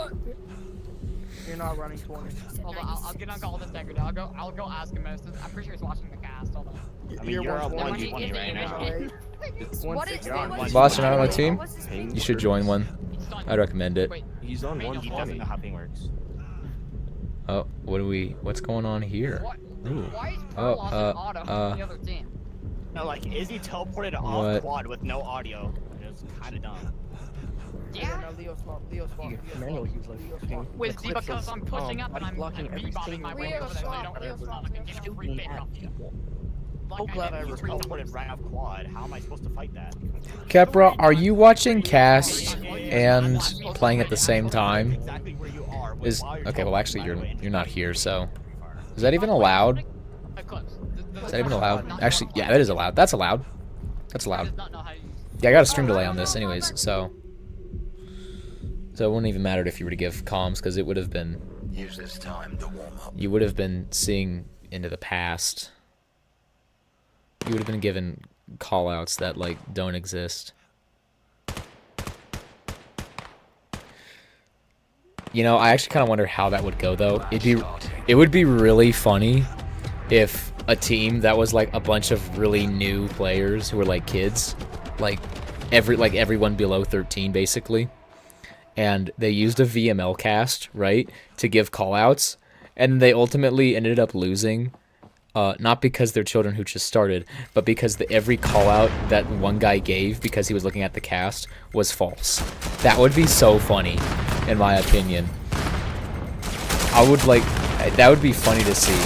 S7: You're not running 20.
S5: Hold on, I'll get on call with integrity. I'll go ask him. I'm pretty sure he's watching the cast. Hold on.
S6: I mean, you're on
S7: 120.
S6: 1v20 right now.
S8: What is
S6: You're on
S8: what is-
S1: Boss, you're not on my team?
S8: what's his
S2: Ping
S1: You should join one.
S5: He's done.
S1: I'd recommend it.
S5: Wait,
S2: He's on
S5: He
S6: He doesn't
S2: 120.
S6: know how ping works.
S1: Oh, what's going on here?
S5: what?
S1: Ooh.
S5: Why is
S1: Oh,
S5: Perlos and Auto on the other team?
S6: No, like, Izzy teleported
S1: What?
S6: off quad with no audio. It was kinda dumb.
S5: Yeah?
S7: No, Leo swap. Leo swap. Leo swap.
S3: Manuel, he's like
S7: Leo
S3: fucking
S7: swap.
S5: Wizzy, because I'm pushing up and I'm
S3: blocking every
S5: rebobbing my
S3: single
S5: way
S7: one.
S5: over there so you don't
S7: Leo
S5: get
S7: swap,
S5: like a free
S3: shooting
S5: pick
S3: at
S5: off you.
S3: people.
S5: Like
S3: So glad I
S5: did
S3: was
S5: three
S6: Teleported
S5: times.
S6: right off quad. How am I supposed to fight that?
S1: Kepra, are you watching cast and playing at the same time?
S6: Exactly where you are.
S1: Is
S6: while you're
S1: okay. Well, actually,
S6: teleporting
S1: you're not here. So,
S6: far.
S1: is that even allowed?
S5: Eclipse.
S1: Is that even allowed? Actually, yeah, that is allowed. That's allowed. That's allowed.
S5: Does not know how to use.
S1: Yeah, I got a stream delay on this, anyways. So it wouldn't even matter if you were to give comms, because it would have been.
S2: Use this time to warm up.
S1: You would have been seeing into the past. You would have been given callouts that like don't exist. You know, I actually kind of wonder how that would go though. It would be really funny if a team that was like a bunch of really new players who were like kids, like everyone below 13 basically, and they used a VML cast, right, to give callouts, and they ultimately ended up losing. Not because they're children who just started, but because every call out that one guy gave because he was looking at the cast was false. That would be so funny, in my opinion. That would be funny to see.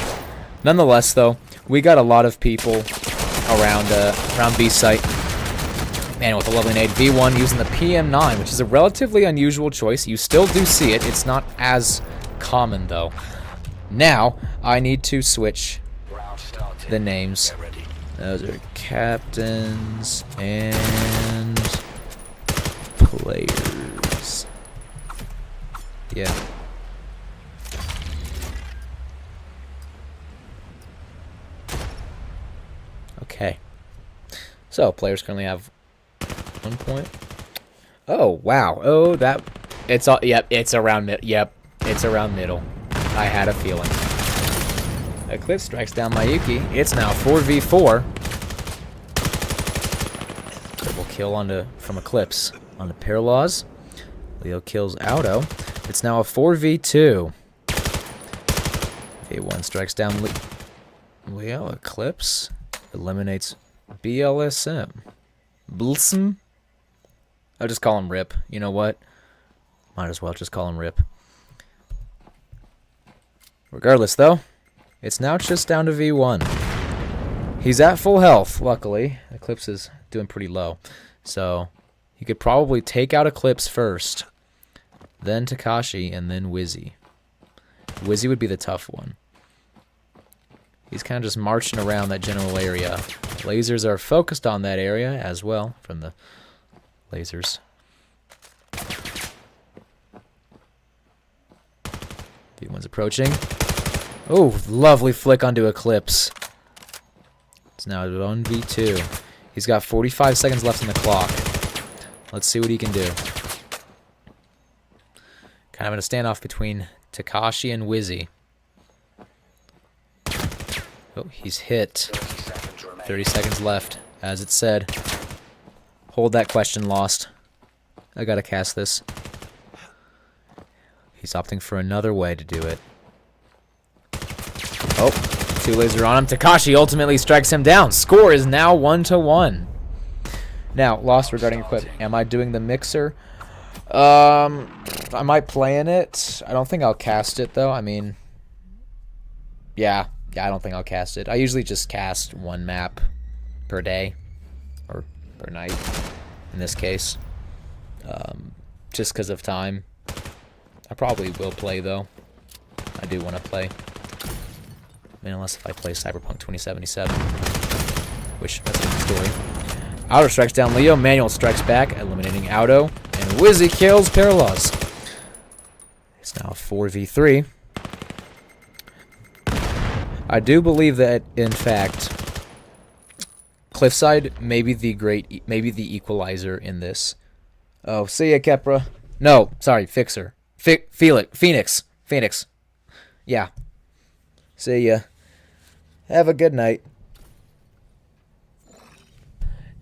S1: Nonetheless, though, we got a lot of people around B site. Man with a lovely nade. V1 using the PM9, which is a relatively unusual choice. You still do see it. It's not as common, though. Now, I need to switch the names. Those are captains and players. Yeah. Okay. So, players currently have 1 point. Oh, wow. Oh, that... It's all... Yep, it's around... Yep, it's around middle. I had a feeling. Eclipse strikes down Mayuki. It's now 4v4. Double kill from Eclipse onto Paralaws. Leo kills Auto. It's now a 4v2. V1 strikes down Leo. Eclipse eliminates BLSM. Blsm? I'll just call him Rip. You know what? Might as well just call him Rip. Regardless, though, it's now just down to V1. He's at full health, luckily. Eclipse is doing pretty low. So, he could probably take out Eclipse first, then Takashi, and then Wizzy. Wizzy would be the tough one. He's kind of just marching around that general area. Lasers are focused on that area as well from the lasers. V1's approaching. Oh, lovely flick onto Eclipse. It's now 1v2. He's got 45 seconds left on the clock. Let's see what he can do. Kind of in a standoff between Takashi and Wizzy. Oh, he's hit. 30 seconds left. As it said. Hold that question, Lost. I gotta cast this. He's opting for another way to do it. Oh, 2 laser on him. Takashi ultimately strikes him down. Score is now 1-1. Now, Lost regarding equipment. Am I doing the mixer? I might play in it. I don't think I'll cast it, though. I mean, yeah, I don't think I'll cast it. I usually just cast 1 map per day, or per night, in this case. Just because of time. I probably will play, though. I do want to play. I mean, unless if I play Cyberpunk 2077. Which, that's a different story. Auto strikes down Leo. Manual strikes back, eliminating Auto. And Wizzy kills Paralaws. It's now 4v3. I do believe that, in fact, Cliffside may be the equalizer in this. Oh, see ya, Kepra. No, sorry, Fixer. Phoenix. Yeah. See ya. Have a good night.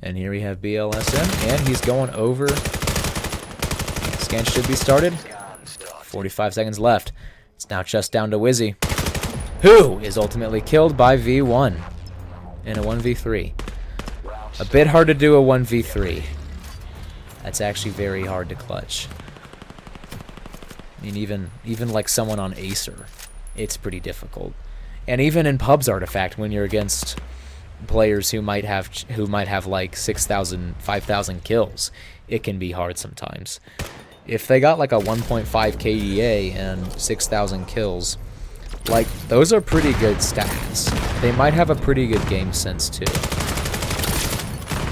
S1: And here we have BLSM, and he's going over. Scan should be started. 45 seconds left. It's now just down to Wizzy, who is ultimately killed by V1 in a 1v3. A bit hard to do a 1v3. That's actually very hard to clutch. I mean, even like someone on Acer, it's pretty difficult. And even in Pub's Artifact, when you're against players who might have like 6,000, 5,000 kills, it can be hard sometimes. If they got like a 1.5 KDA and 6,000 kills, like, those are pretty good stats. They might have a pretty good game sense too.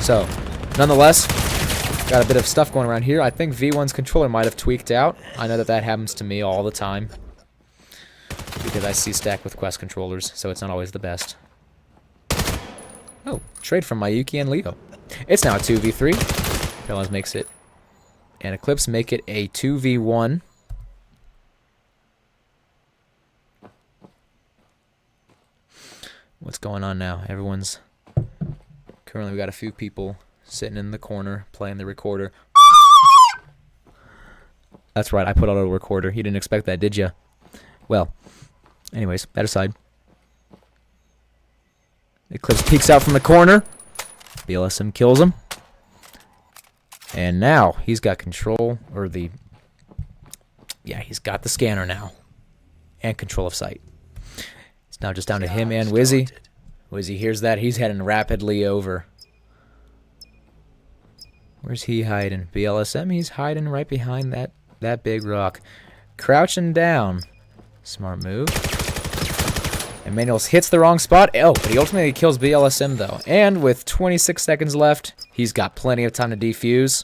S1: So, nonetheless, got a bit of stuff going around here. I think V1's controller might have tweaked out. I know that happens to me all the time, because I see stack with Quest controllers, so it's not always the best. Oh, trade from Mayuki and Leo. It's now a 2v3. Paralaws makes it. And Eclipse make it a 2v1. What's going on now? Everyone's... Currently we got a few people sitting in the corner playing the recorder. That's right, I put auto recorder. You didn't expect that, did you? Well, anyways, that aside. Eclipse peeks out from the corner. BLSM kills him. And now he's got control, or the... Yeah, he's got the scanner now. And control of sight. It's now just down to him and Wizzy. Wizzy hears that. He's heading rapidly over. Where's he hiding? BLSM, he's hiding right behind that big rock. Crouching down. Smart move. And Manuels hits the wrong spot. Oh, but he ultimately kills BLSM, though. And with 26 seconds left, he's got plenty of time to defuse.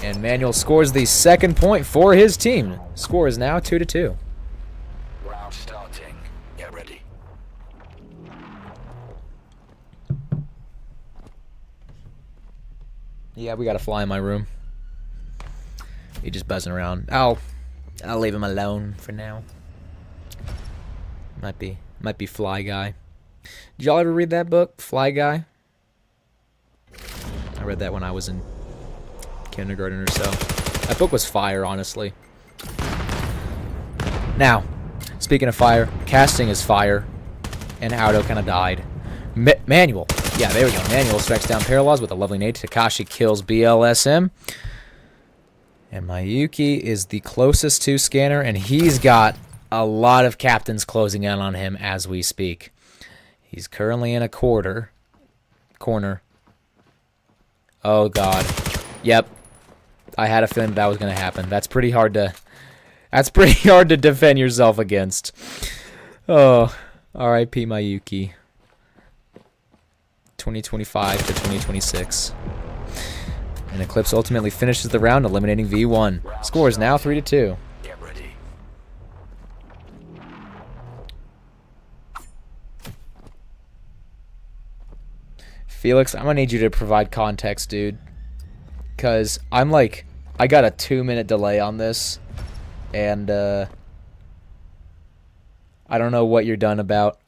S1: And Manuel scores the second point for his team. Score is now 2-2.
S2: Round starting. Get ready.
S1: Yeah, we got a fly in my room. He just buzzing around. I'll leave him alone for now. Might be Fly Guy. Did y'all ever read that book, Fly Guy? I read that when I was in kindergarten or so. That book was fire, honestly. Now, speaking of fire, casting is fire, and Auto kind of died. Manuel. Yeah, there we go. Manuel strikes down Parallels with a lovely nade. Takashi kills BLSM. And Mayuki is the closest to Scanner, and he's got a lot of captains closing in on him as we speak. He's currently in a corner. Oh, God. Yep. I had a feeling that was going to happen. That's pretty hard to defend yourself against. Oh, R.I.P. Mayuki. 2025 to 2026. And Eclipse ultimately finishes the round, eliminating V1. Score is now 3-2.
S2: Get ready.
S1: Felix, I'm gonna need you to provide context, dude. Because I'm like, I got a 2-minute delay on this. And, I don't know what you're done about.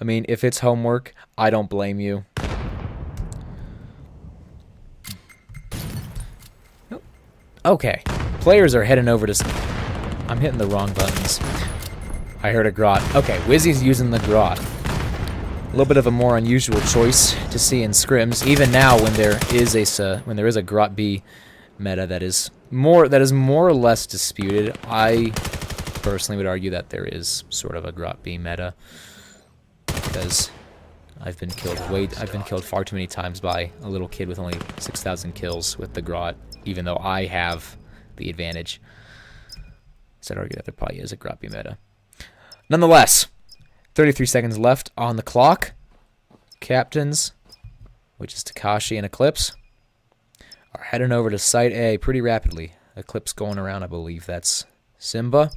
S1: I mean, if it's homework, I don't blame you. Okay. Players are heading over to... I'm hitting the wrong buttons. I heard a grot. Okay, Wizzy's using the grot. A little bit of a more unusual choice to see in scrims. Even now, when there is a grot B meta that is more or less disputed, I personally would argue that there is sort of a grot B meta, because I've been killed far too many times by a little kid with only 6,000 kills with the grot, even though I have the advantage. So I'd argue that there probably is a grot B meta. Nonetheless, 33 seconds left on the clock. Captains, which is Takashi and Eclipse, are heading over to Site A pretty rapidly. Eclipse going around, I believe that's Simba.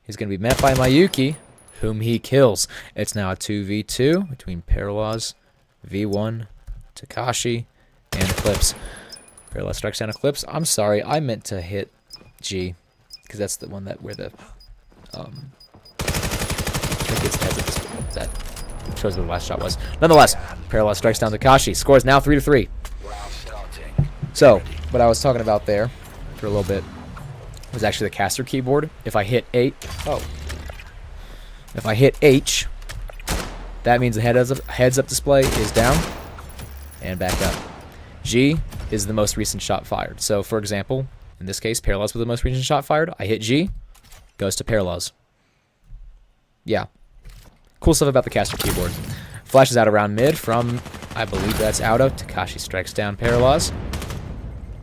S1: He's going to be met by Mayuki, whom he kills. It's now a 2v2 between Parallels, V1, Takashi, and Eclipse. Parallels strikes down Eclipse. I'm sorry, I meant to hit G, because that's the one where the it gets heads up that shows where the last shot was. Nonetheless, Parallels strikes down Takashi. Score is now 3-3. So, what I was talking about there for a little bit was actually the caster keyboard. If I hit If I hit H, that means the heads up display is down and back up. G is the most recent shot fired. So, for example, in this case, Parallels with the most recent shot fired. I hit G, goes to Parallels. Yeah. Cool stuff about the caster keyboard. Flashes out around mid from, I believe that's Auto. Takashi strikes down Parallels.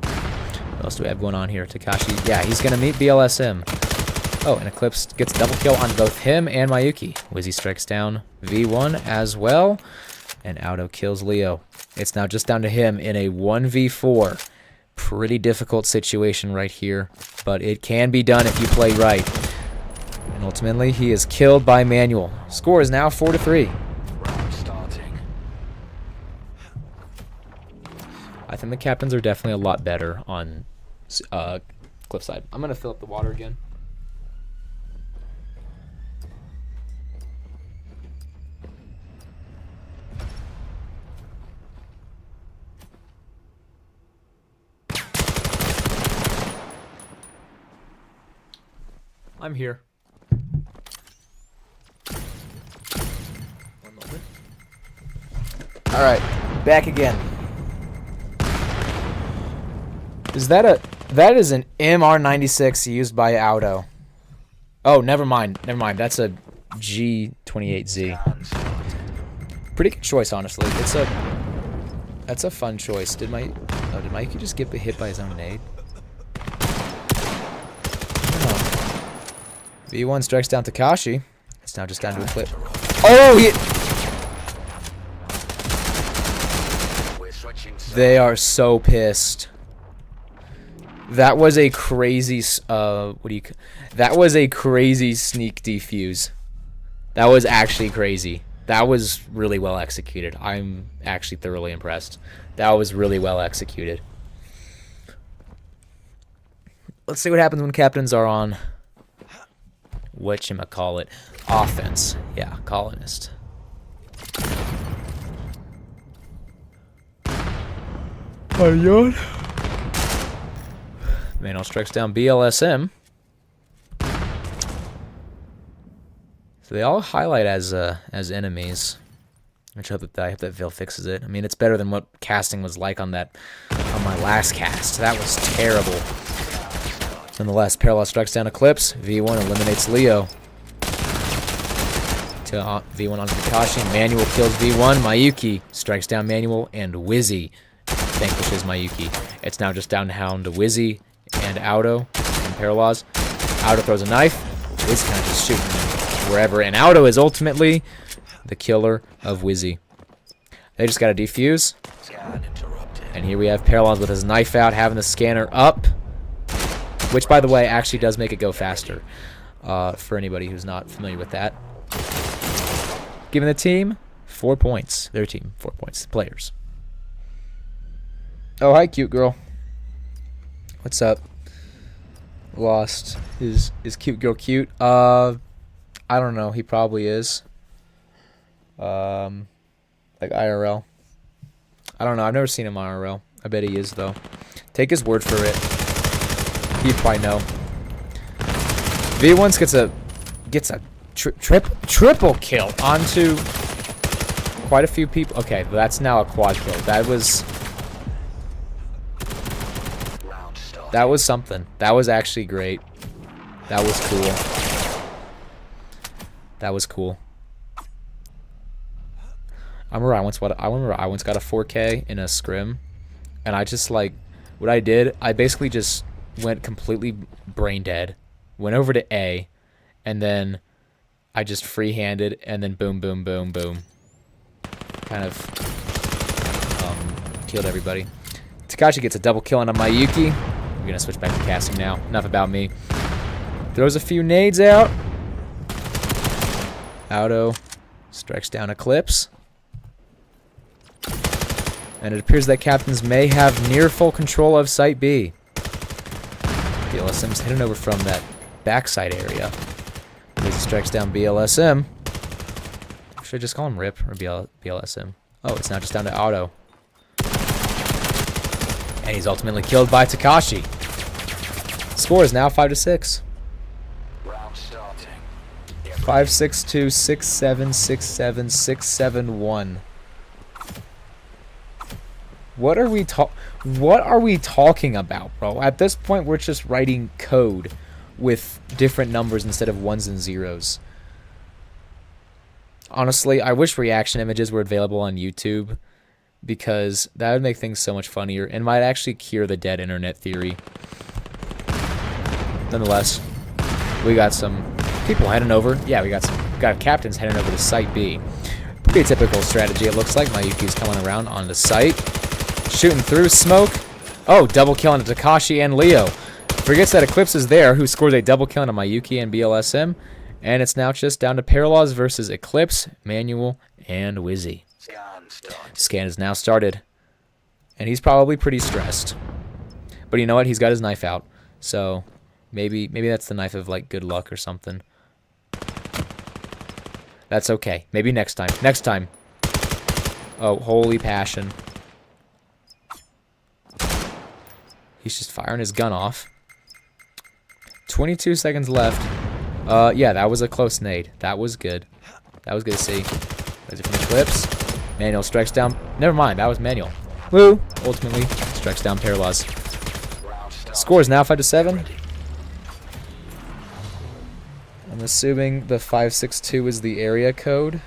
S1: What else do we have going on here? Takashi, yeah, he's going to meet BLSM. Oh, and Eclipse gets a double kill on both him and Mayuki. Wizzy strikes down V1 as well. And Auto kills Leo. It's now just down to him in a 1v4. Pretty difficult situation right here, but it can be done if you play right. And ultimately, he is killed by Manuel. Score is now 4-3. I think the captains are definitely a lot better on Cliffside. I'm going to fill up the water again. I'm here. One moment. All right, back again. That is an MR96 used by Auto. Oh, never mind. That's a G28Z. Pretty good choice, honestly. That's a fun choice. Did Mikey just get hit by his own nade? V1 strikes down Takashi. It's now just down to a clip. Oh,
S2: We're switching sides.
S1: they are so pissed. That was a crazy, that was a crazy sneak defuse. That was actually crazy. That was really well executed. I'm actually thoroughly impressed. That was really well executed. Let's see what happens when captains are on whatchamacallit, offense. Yeah, colonist. Ayun. Mano strikes down BLSM. So they all highlight as enemies. I hope that VAIL fixes it. I mean, it's better than what casting was like on my last cast. That was terrible. Nonetheless, Parallel strikes down Eclipse. V1 eliminates Leo. To V1 onto Takashi. Manual kills V1. Mayuki strikes down Manual, and Wizzy vanquishes Mayuki. It's now just down to Wizzy and Auto and Parallels. Auto throws a knife. Wizzy kind of just shooting wherever, and Auto is ultimately the killer of Wizzy. They just got to defuse.
S2: Scan interrupted.
S1: And here we have Parallels with his knife out, having the scanner up. Which, by the way, actually does make it go faster. For anybody who's not familiar with that. Giving the team 4 points. Their team, 4 points. Players. Oh, hi, cute girl. What's up? Lost. Is cute girl cute? I don't know. He probably is. Like IRL. I don't know. I've never seen him IRL. I bet he is, though. Take his word for it. He'd probably know. V1 gets a triple kill onto quite a few people. Okay, that's now a quad kill. That was something. That was actually great. That was cool. That was cool. I remember I once got a 4K in a scrim, and I just what I did. I basically just went completely brain dead, went over to A, and then I just free-handed, and then boom, boom, boom, boom. Kind of killed everybody. Takashi gets a double kill on Mayuki. I'm going to switch back to casting now. Enough about me. Throws a few nades out. Auto strikes down Eclipse. And it appears that captains may have near full control of Site B. BLSM's hidden over from that backside area. He strikes down BLSM. Should I just call him RIP or BLSM? Oh, it's now just down to Auto. And he's ultimately killed by Takashi. Score is now 5-6.
S2: Round starting.
S1: 5-6-2, 6-7, 6-7, 6-7-1. What are we talking about, bro? At this point, we're just writing code with different numbers instead of ones and zeros. Honestly, I wish reaction images were available on YouTube, because that would make things so much funnier and might actually cure the dead internet theory. Nonetheless, we got some people heading over. Yeah, we got captains heading over to Site B. Pretty typical strategy, it looks like. Mayuki's coming around on the site. Shooting through smoke. Oh, double kill on Takashi and Leo. Forgets that Eclipse is there, who scores a double kill on Mayuki and BLSM. And it's now just down to Parallels versus Eclipse, Manual, and Wizzy. Scan is now started. And he's probably pretty stressed. But you know what? He's got his knife out. So maybe that's the knife of good luck or something. That's okay. Maybe next time. Next time. Oh, holy passion. He's just firing his gun off. 22 seconds left. Yeah, that was a close nade. That was good. That was good to see. There's it from Eclipse. Manual strikes down. Never mind, that was Manual. Woo! Ultimately, strikes down Parallels. Score is now 5-7. I'm assuming the 562 is the area code.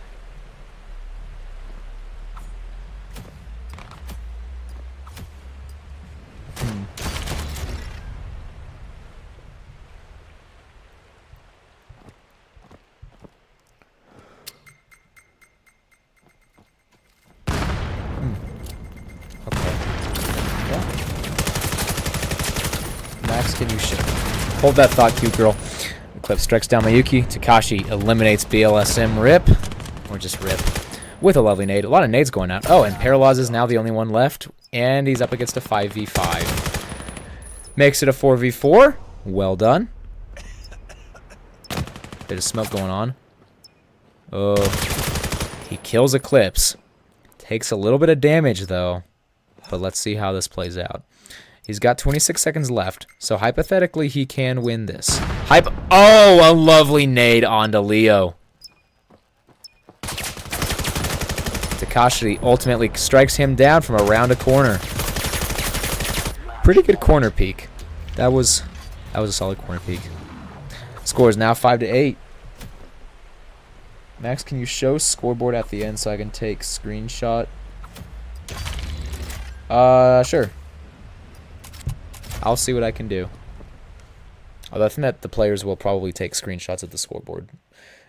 S1: can you show? Hold that thought, cute girl. Clip strikes down Mayuki. Takashi eliminates BLSM. Rip. Or just rip. With a lovely nade. A lot of nades going out. Oh, and Paralyze is now the only one left. And he's up against a 5v5. Makes it a 4v4. Well done. Bit of smoke going on. Oh. He kills Eclipse. Takes a little bit of damage, though. But let's see how this plays out. He's got 26 seconds left, so hypothetically he can win this. Oh, a lovely nade onto Leo. Takashi ultimately strikes him down from around a corner. Pretty good corner peek. That was a solid corner peek. Score is now 5-8. Max, can you show scoreboard at the end so I can take screenshot? Sure. I'll see what I can do. Although I think that the players will probably take screenshots of the scoreboard.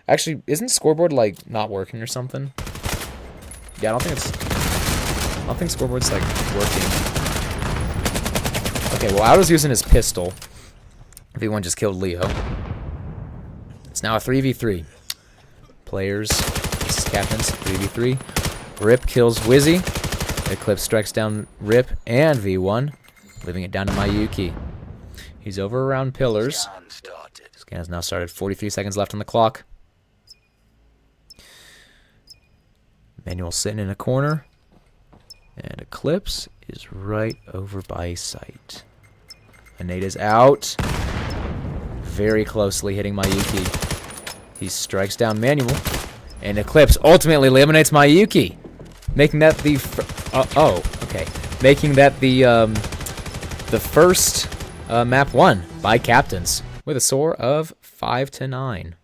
S1: Actually, isn't scoreboard like not working or something? Yeah, I don't think scoreboard's like working. Okay, well, Aldo's using his pistol. V1 just killed Leo. It's now a 3v3. Players, this is captains, 3v3. Rip kills Wizzy. Eclipse strikes down Rip and V1, leaving it down to Mayuki. He's over around pillars. Scan has now started. 43 seconds left on the clock. Manuel sitting in a corner. And Eclipse is right over by sight. A nade is out. Very closely hitting Mayuki. He strikes down Manuel. And Eclipse ultimately eliminates Mayuki. Making that the... okay. Making that the first map won by captains. With a score of 5-9.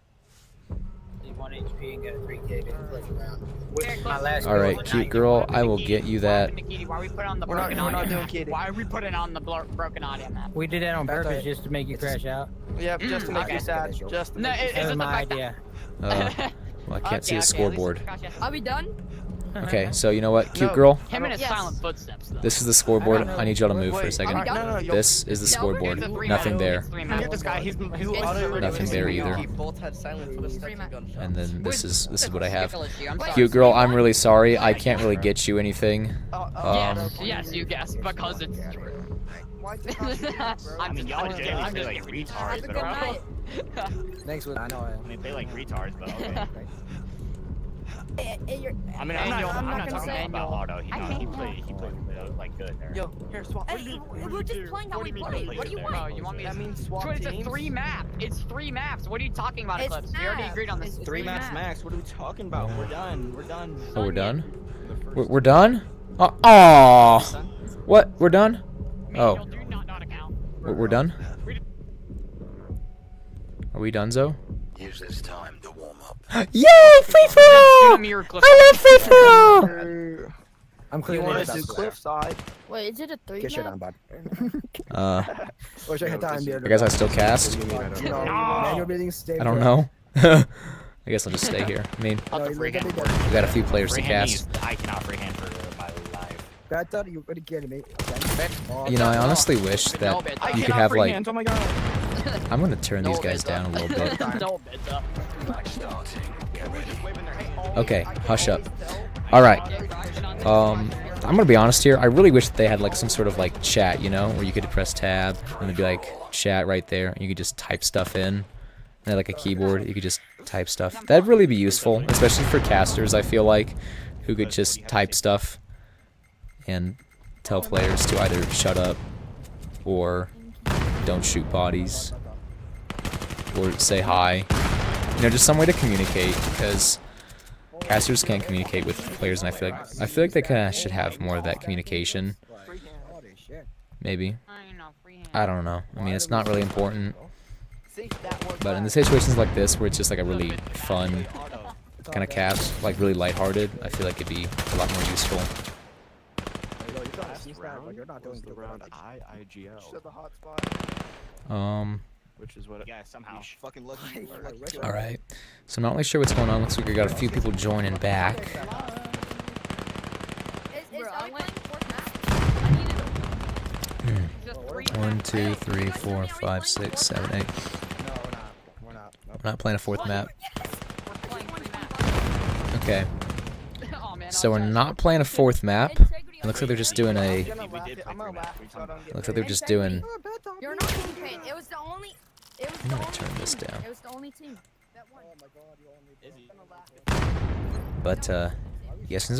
S1: Alright, cute girl, I will get you that.
S5: Why are we putting on the broken audio? Why are we putting on the broken audio map?
S9: We did that on purpose just to make you crash out.
S7: Yep, just to make you sad. Just to
S5: No,
S7: make you
S5: it's
S9: That was
S5: the
S9: my
S5: fact
S9: idea.
S1: Well, I can't see a scoreboard.
S8: Are we done?
S1: Okay, so you know what, cute
S7: No.
S1: girl?
S5: Him and his
S8: Yes.
S5: silent footsteps, though.
S1: This is the scoreboard. I need y'all to move for a second.
S7: Wait, no,
S1: This is the scoreboard. Nothing there.
S6: Get this guy. He's
S1: Nothing there either.
S7: We both had silent footsteps and gunshots.
S1: And then this is what I have.
S5: I'm sorry.
S1: Cute girl, I'm really sorry. I can't really get you anything.
S5: Yes, you guessed, because it's true.
S7: Why did you do that, bro?
S6: I mean, y'all just play like retards,
S8: Have a
S6: but
S8: good night.
S3: Next one. I know.
S6: I mean, they like retards, but okay. I mean, I'm not talking about Otto. He played like good there.
S7: Yo, here, swap.
S8: Hey, we're just playing how we play. What do you
S5: Oh,
S8: want?
S5: you want me
S7: That
S5: to...
S7: means swap
S5: It's a
S7: teams.
S5: 3 map. It's 3 maps. What are you talking about,
S8: It's
S5: Eclipse? We already
S8: maps.
S5: agreed on this.
S8: It's
S6: 3 maps
S8: maps.
S6: max. What are we talking about? We're done. We're done.
S1: Oh, we're done? We're done? Aw. What? We're done? Oh,
S5: Manuel, do not account.
S1: we're done? Are we done, Zo?
S2: Use this time to warm up.
S1: Yay, free for all! I love free for all!
S3: I'm
S7: You
S3: clearing
S7: want
S3: it
S7: to do
S3: up.
S7: cliffside?
S8: Wait, is it a 3
S3: Get shit
S8: map?
S3: on, bud.
S1: I
S3: Or check it out.
S1: guess I still cast.
S3: No, manual breathing, stay
S1: I don't
S3: correct.
S1: know. I guess I'll just stay here. I mean,
S3: No,
S6: the
S3: you
S6: free
S3: look at
S6: hand
S3: me
S6: work.
S3: there.
S1: we got a few players to
S6: Freehand
S1: cast.
S6: I cannot freehand for my life.
S3: I thought you were getting me. Oh,
S1: You know, I honestly wish that you could have like...
S6: Oh my god.
S1: I'm gonna turn these guys down a little bit.
S5: No, it's up.
S2: Match starting. Get ready.
S1: Okay, hush up. Alright. I'm gonna be honest here. I really wish that they had like some sort of like chat, you know, where you could press tab and it'd be like chat right there, and you could just type stuff in. And they had like a keyboard, you could just type stuff. That'd really be useful, especially for casters, I feel like, who could just type stuff and tell players to either shut up or don't shoot bodies or say hi. You know, just some way to communicate, because casters can't communicate with players, and I feel like they kind of should have more of that communication. Maybe. I don't know. I mean, it's not really important. But in the situations like this, where it's just like a really fun kind of cast, like really lighthearted, I feel like it'd be a lot more useful.
S3: You're not doing good.
S6: Which is what somehow fucking lucky.
S1: Alright. So I'm not really sure what's going on. Looks like we got a few people joining back.
S8: Are we playing 4th map?
S1: 1, 2, 3, 4, 5, 6, 7, 8.
S3: No, we're not. Nope.
S1: We're not playing a fourth map.
S5: We're playing 3 maps.
S1: Okay,
S5: Oh, man,
S1: so we're
S5: I was
S1: not playing a fourth map. It looks like they're just doing a.
S6: We did play
S3: I'm gonna
S6: three maps.
S3: laugh
S6: We
S3: so I don't get
S1: Looks like they're
S3: paid.
S1: just doing.
S8: You're not getting paid. It was the only. It was
S1: I'm
S8: the
S1: gonna
S8: only
S1: turn
S8: team.
S1: this down.
S8: It was the only team that won.
S3: Oh my god, you only.
S6: Izzy.
S3: I'm gonna laugh.
S1: But you guys can